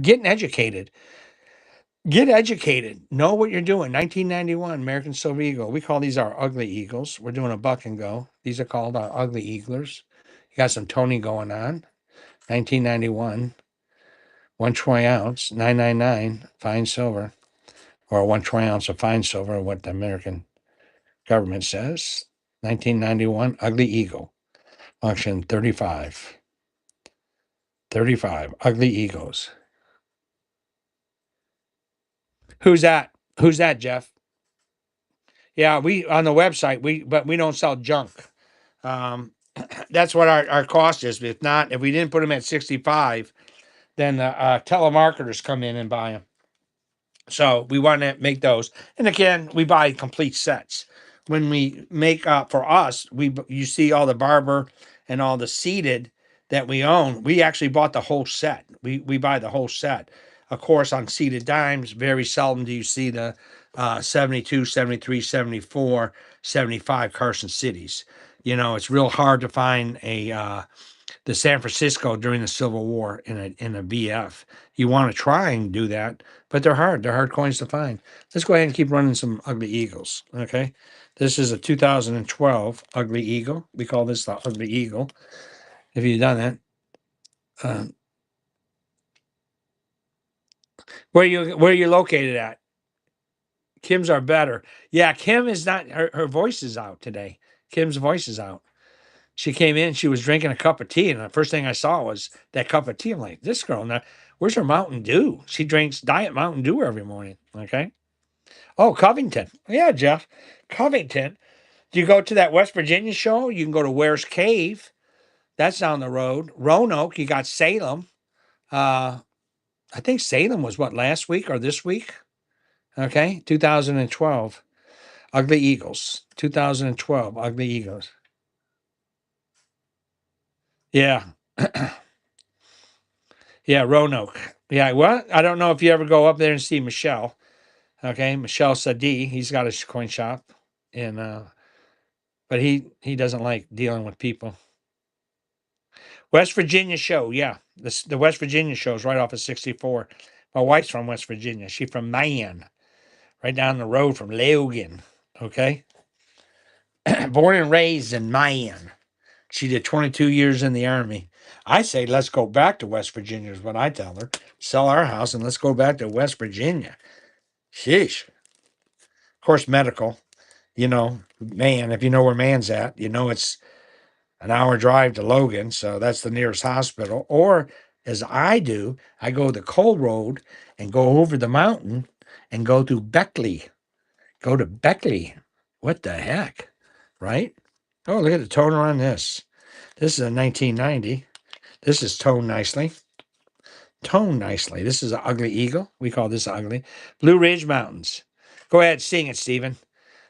Getting educated. Get educated. Know what you're doing. 1991 American Silver Eagle. We call these our ugly eagles. We're doing a buck and go. These are called our ugly eaglers. You got some Tony going on. 1991. 1 troy ounce, 999 fine silver, or 1 troy ounce of fine silver, what the American government says. 1991 Ugly Eagle, auction 35. 35 Ugly Eagles. Who's that? Who's that, Jeff? Yeah, we on the website but we don't sell junk. Um, that's what our cost is. If not, if we didn't put them at 65, then the telemarketers come in and buy them. So we want to make those. And again, we buy complete sets. When we make for us, you see all the barber and all the seated that we own. We actually bought the whole set. We buy the whole set. Of course, on seated dimes, very seldom do you see the 72, 73, 74, 75 Carson Cities. You know, it's real hard to find the San Francisco during the Civil War in a BF. You want to try and do that, but they're hard. They're hard coins to find. Let's go ahead and keep running some ugly eagles. Okay, this is a 2012 ugly eagle. We call this the ugly eagle. Have you done that? Where you located at? Kim's are better. Yeah, Kim is not. Her voice is out today. Kim's voice is out. She came in, she was drinking a cup of tea, and the first thing I saw was that cup of tea. I'm like, this girl, now, where's her Mountain Dew? She drinks Diet Mountain Dew every morning. Okay. Oh, Covington. Yeah, Jeff. Covington. Do you go to that West Virginia show? You can go to Ware's Cave. That's down the road. Roanoke, you got Salem. Uh, I think Salem was what, last week or this week? Okay. 2012. Ugly Eagles. 2012. Ugly Eagles. Yeah. Yeah, Roanoke. Yeah, well, I don't know if you ever go up there and see Michelle. Okay, Michelle Sadi. He's got a coin shop, and but he doesn't like dealing with people. West Virginia show, yeah, the West Virginia show is right off of 64. My wife's from West Virginia. She's from Mayan, right down the road from Logan. Okay, born and raised in Mayan. She did 22 years in the Army. I say, let's go back to West Virginia, is what I tell her. Sell our house and let's go back to West Virginia. Sheesh. Of course, medical, man, if you know where man's at, it's an hour drive to Logan. So that's the nearest hospital. Or as I do, I go the cold road and go over the mountain and go to Beckley. Go to Beckley. What the heck? Right? Oh, look at the toner on this. This is a 1990. This is toned nicely. Toned nicely. This is an ugly eagle. We call this ugly. Blue Ridge Mountains. Go ahead, sing it, Stephen.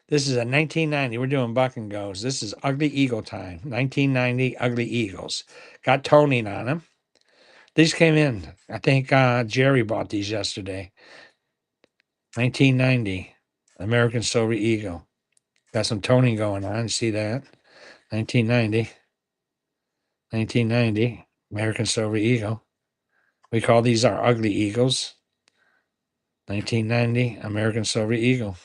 This is a 1990. We're doing buck and goes. This is ugly eagle time. 1990 ugly eagles. Got toning on them. These came in. I think Jerry bought these yesterday. 1990 American Silver Eagle. Got some toning going on. See that? 1990. 1990 American Silver Eagle. We call these our ugly eagles. 1990 American Silver Eagle.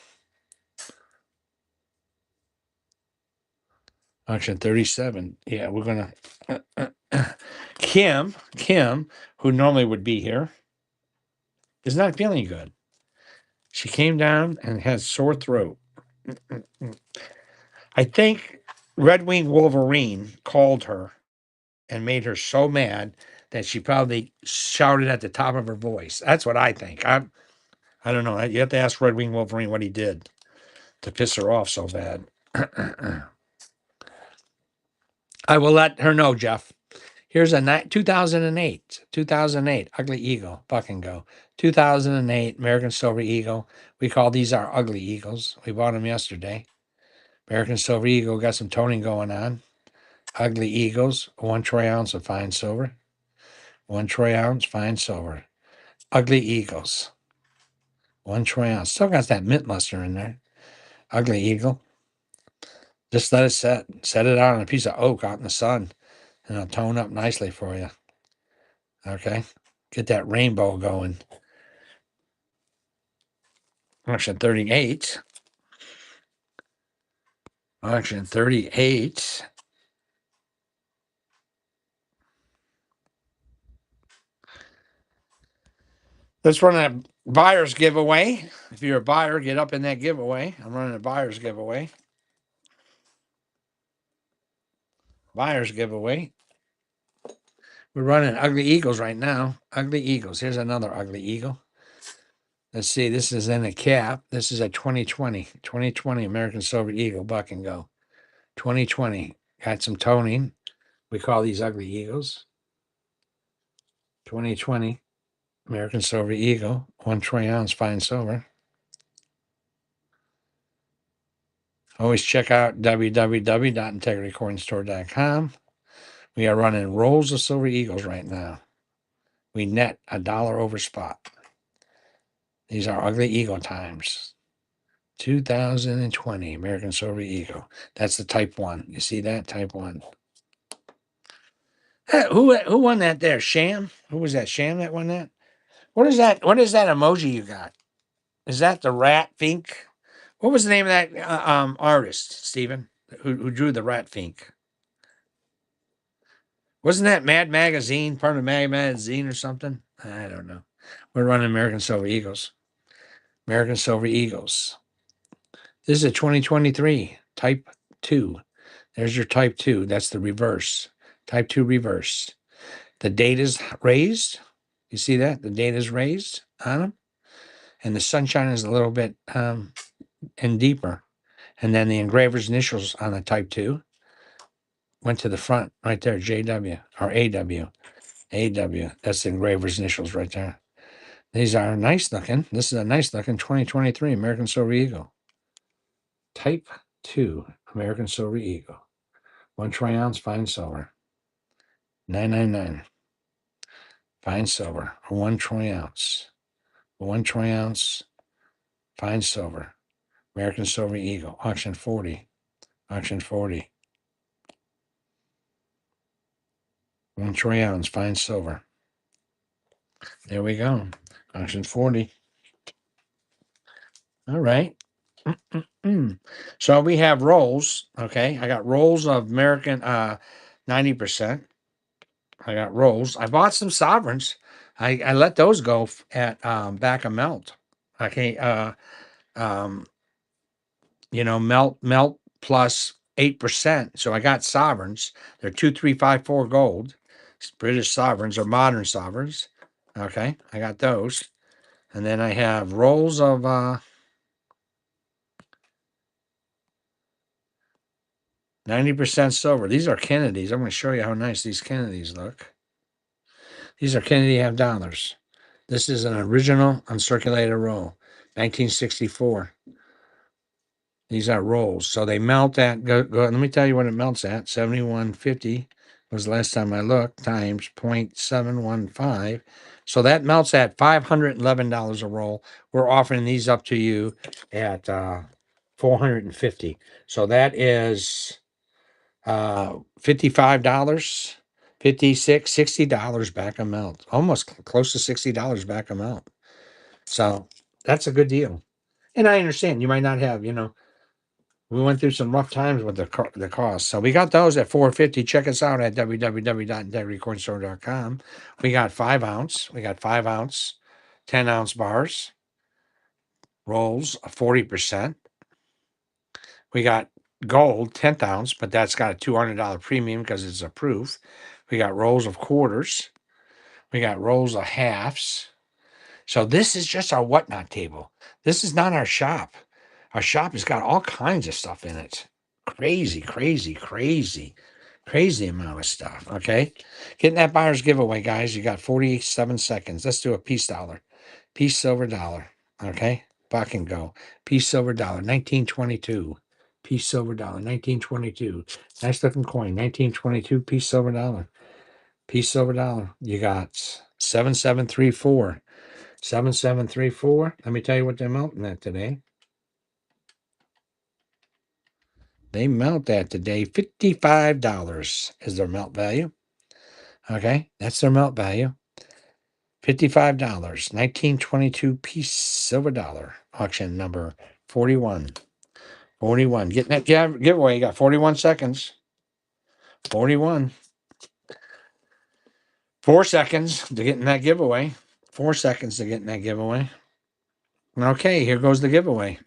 Auction 37. Yeah, we're going to. Kim, who normally would be here, is not feeling good. She came down and has sore throat. I think Red Wing Wolverine called her and made her so mad that she probably shouted at the top of her voice. That's what I think. I don't know. You have to ask Red Wing Wolverine what he did to piss her off so bad. I will let her know, Jeff. Here's a 2008 Ugly Eagle. Fucking go. 2008 American Silver Eagle. We call these our ugly eagles. We bought them yesterday. American Silver Eagle got some toning going on. Ugly Eagles, 1 troy ounce of fine silver. 1 troy ounce fine silver. Ugly Eagles, 1 troy ounce. Still got that mint luster in there. Ugly Eagle. Just let it set. Set it out on a piece of oak out in the sun, and it'll tone up nicely for you. Okay? Get that rainbow going. Auction 38. Auction 38. Let's run a buyer's giveaway. If you're a buyer, get up in that giveaway. I'm running a buyer's giveaway. Buyer's giveaway. We're running ugly eagles right now. Ugly eagles. Here's another ugly eagle. Let's see. This is in a cap. This is a 2020 American Silver Eagle Buck and Go. 2020. Got some toning. We call these ugly eagles. 2020 American Silver Eagle, 1 troy ounce fine silver. Always check out www.integritycoinstore.com. We are running rolls of Silver Eagles right now. We net $1 over spot. These are ugly eagle times. 2020 American Silver Eagle. That's the type 1. You see that? Type 1. Who won that there? Sham? Who was that? Sham that won that? What is that? What is that emoji you got? Is that the rat fink? What was the name of that artist, Stephen, who drew the rat fink? Wasn't that Mad Magazine, part of Mad Magazine or something? I don't know. We're running American Silver Eagles. American Silver Eagles. This is a 2023 Type 2. There's your Type 2. That's the reverse. Type 2 reverse. The date is raised. You see that? The date is raised on them. And the sunshine is a little bit and deeper. And then the engraver's initials on the Type 2 went to the front right there, JW or AW. AW. That's the engraver's initials right there. These are nice looking. This is a nice looking 2023 American Silver Eagle. Type 2 American Silver Eagle. 1 troy ounce fine silver. 999. Fine silver. 1 troy ounce. 1 troy ounce fine silver. American Silver Eagle. Auction 40. Auction 40. 1 troy ounce fine silver. There we go. Auction 40. All right. So we have rolls. Okay. I got rolls of American 90%. I got rolls. I bought some sovereigns. I let those go at back of melt. Okay. Melt plus 8%. So I got sovereigns. They're 2354 gold. British sovereigns or modern sovereigns. Okay. I got those. And then I have rolls of 90% silver. These are Kennedys. I'm going to show you how nice these Kennedys look. These are Kennedy half dollars. This is an original uncirculated roll, 1964. These are rolls. So they melt at, let me tell you what it melts at. 7150 was the last time I looked, times 0.715. So that melts at $511 a roll. We're offering these up to you at $450. So that is $55, $56, $60 back a melt. Almost close to $60 back a melt. So that's a good deal. And I understand you might not have, we went through some rough times with the cost. So we got those at $450. Check us out at www.integritycoinstore.com. We got 5 ounce. We got 5 ounce, 10 ounce bars, rolls, 40%. We got gold, 10th ounce, but that's got a $200 premium because it's a proof. We got rolls of quarters. We got rolls of halves. So this is just our whatnot table. This is not our shop. Our shop has got all kinds of stuff in it. Crazy, crazy, crazy, crazy amount of stuff. Okay. Getting that buyer's giveaway, guys. You got 47 seconds. Let's do a peace dollar. Peace silver dollar. Okay. Buck and go. Peace silver dollar. 1922. Peace silver dollar. 1922. Nice looking coin. 1922. Peace silver dollar. Peace silver dollar. You got 7734. 7734. Let me tell you what they're melting at today. They melt at today $55 is their melt value. Okay, that's their melt value. $55. 1922 piece silver dollar. Auction number 41. 41. Getting that giveaway. You got 41 seconds. 41. 4 seconds to getting that giveaway. 4 seconds to getting that giveaway. Okay, here goes the giveaway.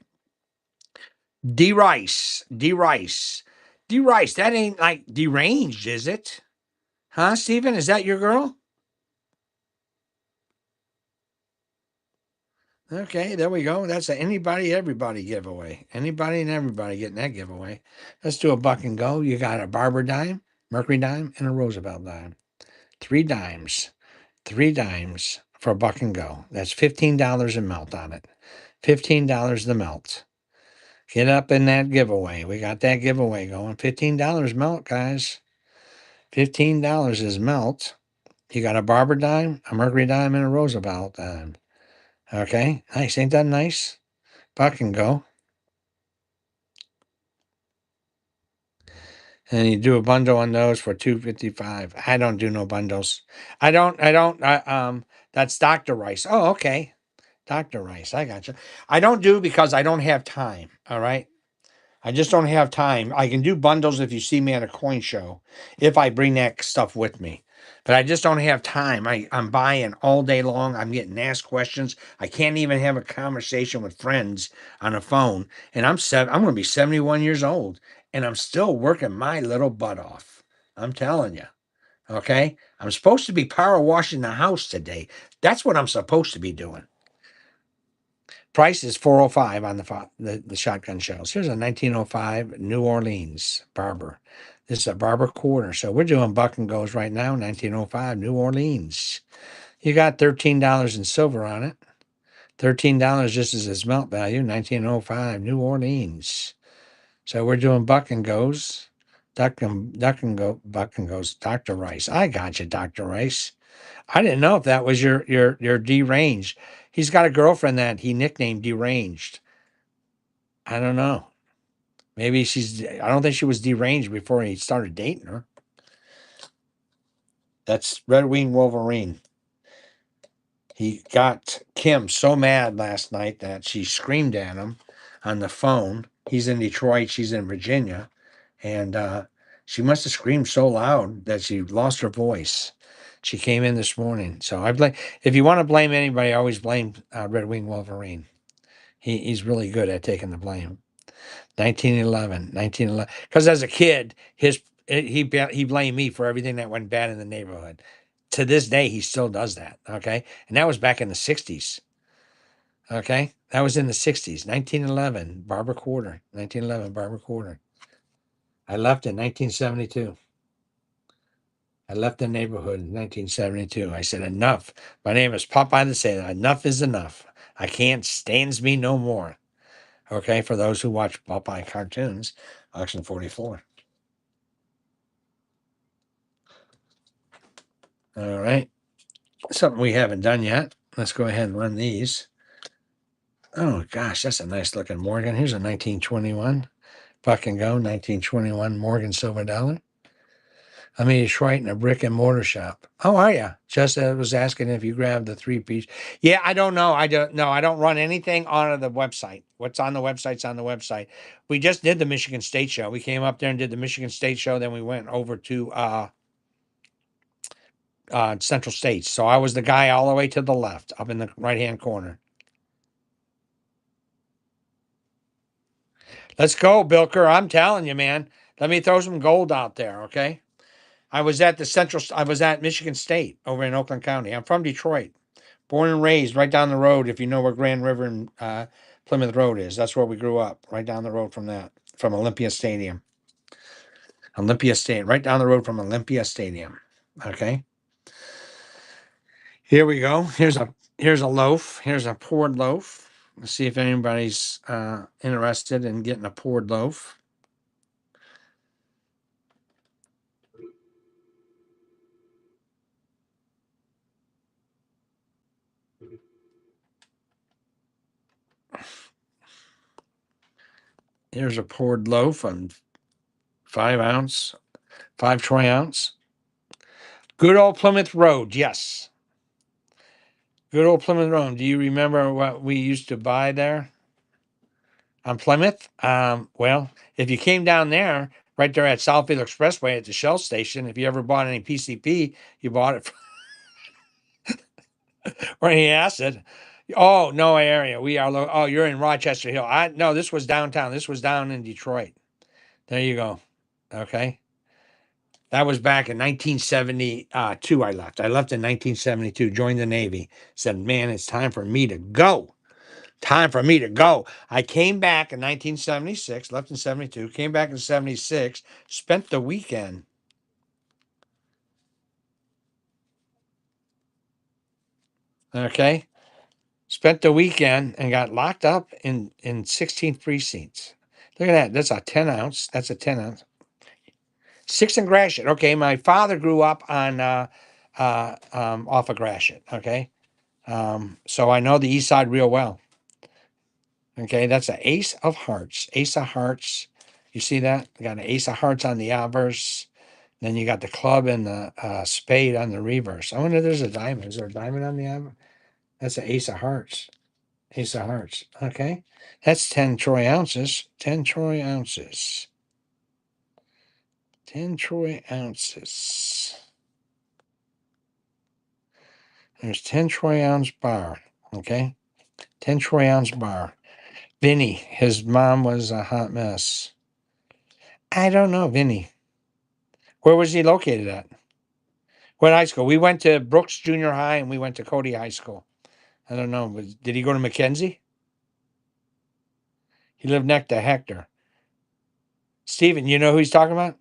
D Rice. D Rice. D Rice. That ain't like deranged, is it? Huh, Stephen? Is that your girl? Okay, there we go. That's a anybody, everybody giveaway. Anybody and everybody getting that giveaway. Let's do a buck and go. You got a Barber dime, Mercury dime, and a Roosevelt dime. 3 dimes. 3 dimes for a buck and go. That's $15 in melt on it. $15 the melt. Get up in that giveaway. We got that giveaway going. $15 melt, guys. $15 is melt. You got a Barber dime, a Mercury dime, and a Roosevelt dime. Okay, nice. Ain't that nice? Buck and go. And you do a bundle on those for $2.55. I don't do no bundles. That's Dr. Rice. Oh, okay. Dr. Rice. I got you. I don't do because I don't have time. All right. I just don't have time. I can do bundles if you see me at a coin show, if I bring that stuff with me. But I just don't have time. I'm buying all day long. I'm getting asked questions. I can't even have a conversation with friends on a phone. And I'm going to be 71 years old, and I'm still working my little butt off. I'm telling you. Okay? I'm supposed to be power washing the house today. That's what I'm supposed to be doing. Price is $405 on the shotgun shells. Here's a 1905 New Orleans Barber. This is a Barber quarter. So we're doing buck and goes right now, 1905 New Orleans. You got $13 in silver on it. $13 just as its melt value, 1905 New Orleans. So we're doing buck and goes. Buck and goes. Dr. Rice. I got you, Dr. Rice. I didn't know if that was your deranged. He's got a girlfriend that he nicknamed deranged. I don't know. Maybe I don't think she was deranged before he started dating her. That's Red Wing Wolverine. He got Kim so mad last night that she screamed at him on the phone. He's in Detroit, she's in Virginia. And she must have screamed so loud that she lost her voice. She came in this morning. So I blame, if you want to blame anybody, I always blame Red Wing Wolverine. He's really good at taking the blame. 1911. Because as a kid, he blamed me for everything that went bad in the neighborhood. To this day, he still does that. Okay, and that was back in the 60s. Okay, that was in the 60s. 1911 Barber Quarter. 1911 Barber Quarter. I left in 1972. I left the neighborhood in 1972. I said, enough. My name is Popeye the Sailor. Enough is enough. I can't stands me no more. Okay, for those who watch Popeye cartoons, Auction 44. All right. Something we haven't done yet. Let's go ahead and run these. Oh, gosh, that's a nice looking Morgan. Here's a 1921. Buck and go, 1921 Morgan Silver Dollar. I'm in Detroit in a brick and mortar shop. How are you? Just was asking if you grabbed the 3-piece. Yeah, I don't know. I don't know. I don't run anything on the website. What's on the website's on the website. We just did the Michigan State show. We came up there and did the Michigan State show. Then we went over to Central States. So I was the guy all the way to the left, up in the right-hand corner. Let's go, Bilker. I'm telling you, man. Let me throw some gold out there, okay? I was at Michigan State over in Oakland County. I'm from Detroit. Born and raised right down the road, if you know where Grand River and Plymouth Road is. That's where we grew up, right down the road from Olympia Stadium. Olympia Stadium, right down the road from Olympia Stadium. Okay. Here we go. Here's a loaf. Here's a poured loaf. Let's see if anybody's interested in getting a poured loaf. Here's a poured loaf on 5 ounce, 5 troy ounce. Good old Plymouth Road, yes. Good old Plymouth Road. Do you remember what we used to buy there on Plymouth? Well, if you came down there, right there at Southfield Expressway at the Shell station, if you ever bought any PCP, you bought it or any acid. Oh, no area. We are. Oh, you're in Rochester Hill. No, this was downtown. This was down in Detroit. There you go. Okay. That was back in 1972. I left in 1972, joined the Navy. Said, man, it's time for me to go. Time for me to go. I came back in 1976, left in 72, came back in 76, spent the weekend. Okay. Spent the weekend and got locked up in 16 precincts. Look at that. That's a 10 ounce. That's a 10 ounce. Six in Gratiot. Okay. My father grew up on off of Gratiot. Okay. So I know the east side real well. Okay. That's an ace of hearts. Ace of hearts. You see that? You got an ace of hearts on the obverse. Then you got the club and the spade on the reverse. I wonder if there's a diamond. Is there a diamond on the obverse? That's an ace of hearts. Ace of hearts. Okay. That's 10 troy ounces. 10 troy ounces. 10 troy ounces. There's 10 troy ounce bar. Okay. 10 troy ounce bar. Vinny, his mom was a hot mess. I don't know, Vinny. Where was he located at? What high school? We went to Brooks Junior High and we went to Cody High School. I don't know. Did he go to Mackenzie? He lived next to Hector. Steven, you know who he's talking about?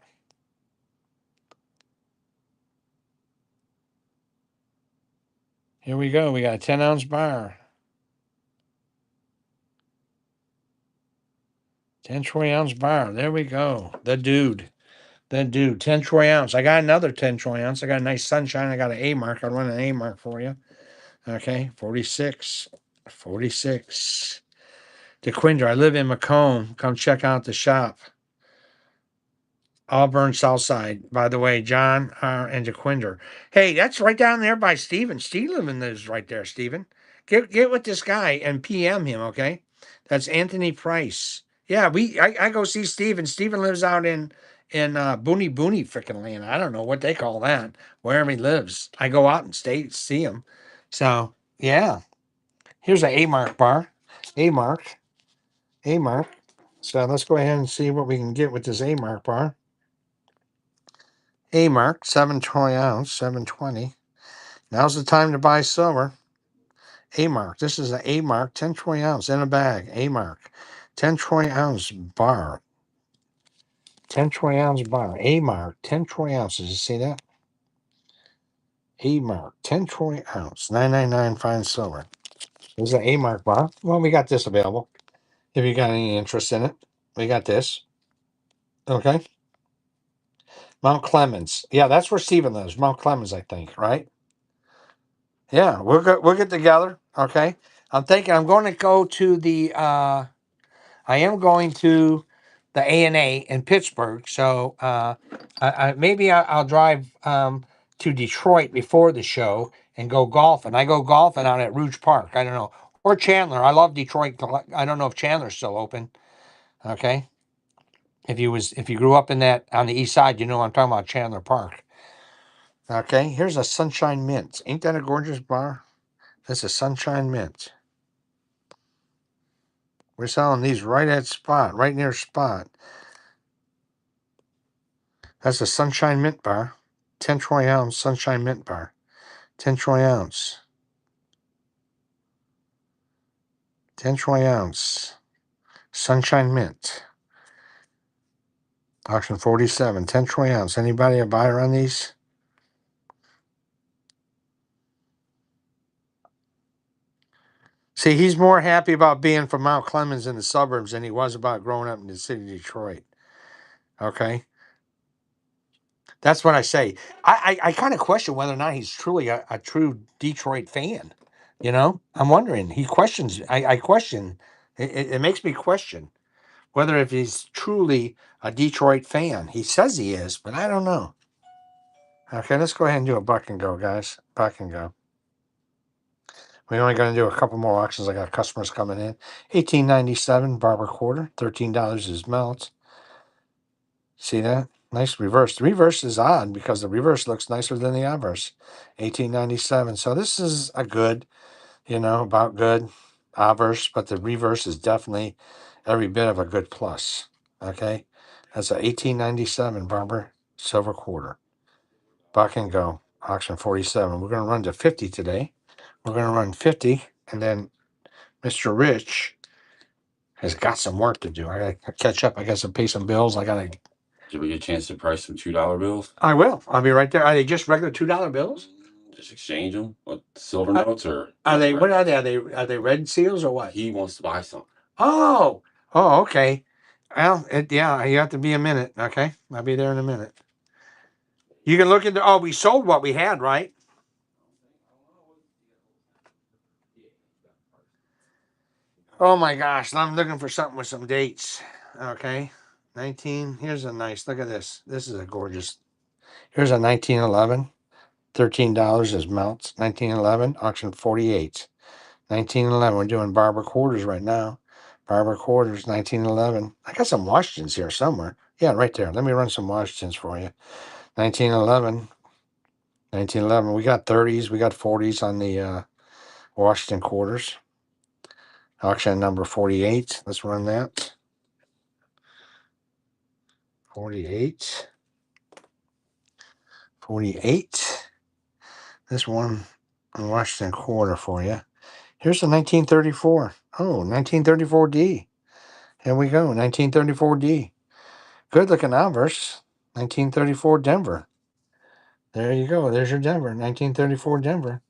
Here we go. We got a 10 ounce bar. 10 troy ounce bar. There we go. The dude. 10 troy ounce. I got another 10 troy ounce. I got a nice sunshine. I got an A mark. I'll run an A mark for you. Okay. 46. 46. DeQuinder. I live in Macomb. Come check out the shop. Auburn Southside, by the way, John and DeQuinder. Hey, that's right down there by Steven. Steven lives right there, Steven. Get with this guy and PM him, okay? That's Anthony Price. Yeah, I go see Steven. Steven lives out in Booney freaking land. I don't know what they call that. Wherever he lives, I go out and see him. So yeah, here's an A mark bar, A mark, A mark. So let's go ahead and see what we can get with this A mark bar. A mark, 7 troy ounce, 720. Now's the time to buy silver. A mark. This is an A mark, 10 troy ounce in a bag. A mark, 10 troy ounce bar. 10 troy ounce bar. A mark, 10 troy ounces. You see that? A mark, 10 troy ounce, 999 fine silver. This is an A mark bar. Well, we got this available. If you got any interest in it, we got this. Okay. Mount Clemens. Yeah, that's where Stephen lives. Mount Clemens, I think, right? Yeah, we'll get together. Okay. I'm thinking I'm going to go to the I am going to the A&A in Pittsburgh. So maybe I'll drive to Detroit before the show and go golfing. I go golfing out at Rouge Park. I don't know. Or Chandler. I love Detroit. I don't know if Chandler's still open. Okay. If you grew up in that on the east side, you know I'm talking about Chandler Park. Okay, here's a Sunshine Mint. Ain't that a gorgeous bar? That's a Sunshine Mint. We're selling these right at spot, right near spot. That's a Sunshine Mint bar. 10 troy ounce Sunshine Mint bar. 10 troy ounce. 10 troy ounce. Sunshine Mint. Auction 47. 10 troy ounce. Anybody a buyer on these? See, he's more happy about being from Mount Clemens in the suburbs than he was about growing up in the city of Detroit. Okay? That's what I say. I kind of question whether or not he's truly a true Detroit fan. You know, I'm wondering. He questions. I question. It makes me question whether if he's truly a Detroit fan. He says he is, but I don't know. Okay, let's go ahead and do a buck and go, guys. Buck and go. We're only going to do a couple more auctions. I got customers coming in. 1897 barber quarter. $13 is melt. See that? Nice reverse. The reverse is odd because the reverse looks nicer than the obverse. 1897. So this is a good, about good obverse, but the reverse is definitely every bit of a good plus. Okay? That's a 1897 barber silver quarter. Buck and go. Auction 47. We're going to run to 50 today. We're going to run 50 and then Mr. Rich has got some work to do. I gotta catch up. I got to pay some bills. Did we get a chance to price some $2 bills? I will. I'll be right there. Are they just regular $2 bills? Just exchange them with silver notes, or Are they? What are they? Are they red seals or what? he wants to buy some? Oh, okay. Well, yeah, you have to be a minute. Okay, I'll be there in a minute. You can look into. Oh, we sold what we had, right? Oh my gosh, I'm looking for something with some dates. Okay, 19. Here's a nice. Look at this. This is a gorgeous. Here's a 1911. $13 is melts. 1911 auction 48. 1911. We're doing barber quarters right now. Barber quarters 1911. I got some Washingtons here somewhere. Yeah, right there. Let me run some Washingtons for you. 1911. 1911. We got 30s. We got 40s on the Washington quarters. Auction number 48. Let's run that. 48. 48. This one in Washington quarter for you. Here's the 1934. Oh, 1934D. Here we go. 1934D. Good looking Alvers. 1934 Denver. There you go. There's your Denver. 1934 Denver.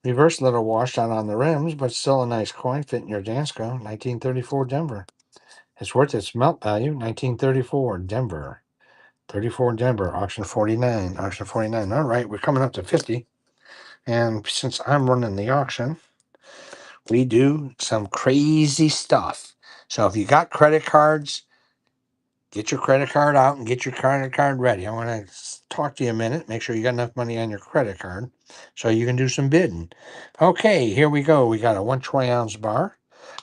Reverse little washed out on the rims, but still a nice coin fitting your Dansco. 1934 Denver. It's worth its melt value. 1934 Denver. 34 Denver. Auction 49. Auction 49. All right. We're coming up to 50. And since I'm running the auction, we do some crazy stuff. So if you got credit cards, get your credit card out and get your credit card ready. I want to talk to you a minute. Make sure you got enough money on your credit card so you can do some bidding. Okay, here we go. We got a 1 troy ounce bar.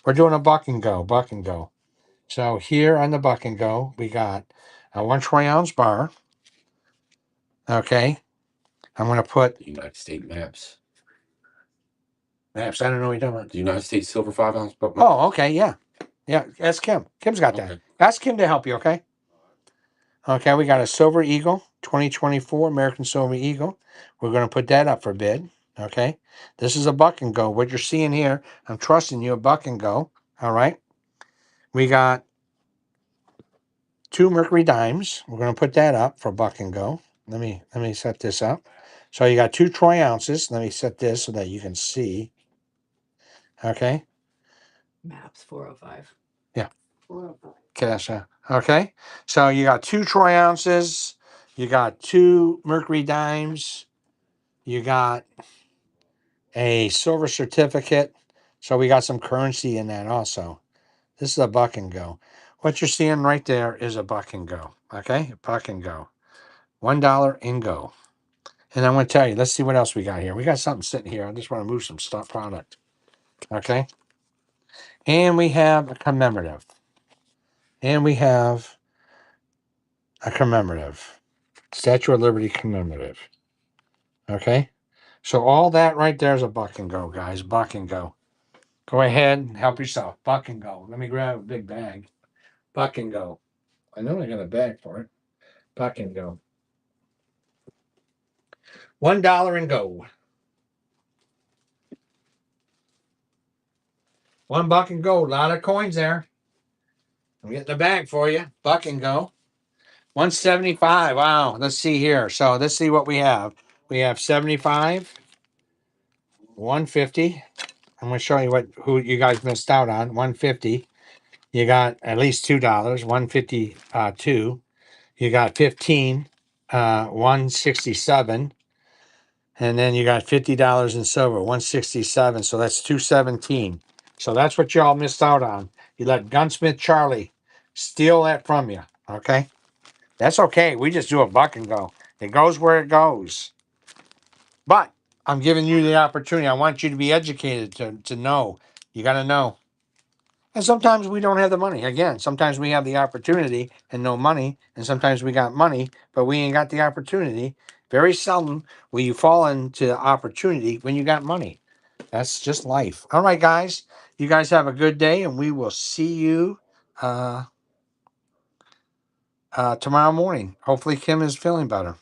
We're doing a buck and go. Buck and go. So here on the buck and go, we got a 1 troy ounce bar. Okay. I'm going to put The United States maps. maps. I don't know what you're talking about. The United States silver 5 ounce. Oh, okay. Yeah. Yeah. Ask Kim. Kim's got that. Okay. Ask Kim to help you. Okay. Okay. We got a Silver Eagle 2024 American Silver Eagle. We're going to put that up for bid. Okay. This is a buck and go. What you're seeing here, I'm trusting you, a buck and go. All right. We got 2 Mercury dimes. We're going to put that up for buck and go. Let me set this up. So you got 2 troy ounces. Let me set this so that you can see. Okay. Maps 405. Yeah. 405. Cash out. Okay. So you got 2 troy ounces. You got 2 Mercury dimes. You got a silver certificate. So we got some currency in that also. This is a buck and go. What you're seeing right there is a buck and go. Okay. Buck and go. $1 and go. And I'm going to tell you, let's see what else we got here. We got something sitting here. I just want to move some stuff product. Okay. And we have a commemorative. And we have a commemorative. Statue of Liberty commemorative. Okay. So all that right there is a buck and go, guys. Buck and go. Go ahead and help yourself. Buck and go. Let me grab a big bag. Buck and go. I know I got a bag for it. Buck and go. $1 and go. $1 and go. A lot of coins there. I'm getting the bag for you. Buck and go. 175. Wow. Let's see here. So let's see what we have. We have 75, 150. I'm going to show you who you guys missed out on. 150. You got at least $2. 152. You got 15. 167. And then you got $50 in silver. 167. So that's 217. So that's what y'all missed out on. You let Gunsmith Charlie steal that from you. Okay. That's okay. We just do a buck and go. It goes where it goes. But I'm giving you the opportunity. I want you to be educated to know. You got to know. And sometimes we don't have the money. Again, sometimes we have the opportunity and no money. And sometimes we got money, but we ain't got the opportunity. Very seldom will you fall into the opportunity when you got money. That's just life. All right, guys. You guys have a good day, and we will see you tomorrow morning. Hopefully Kim is feeling better.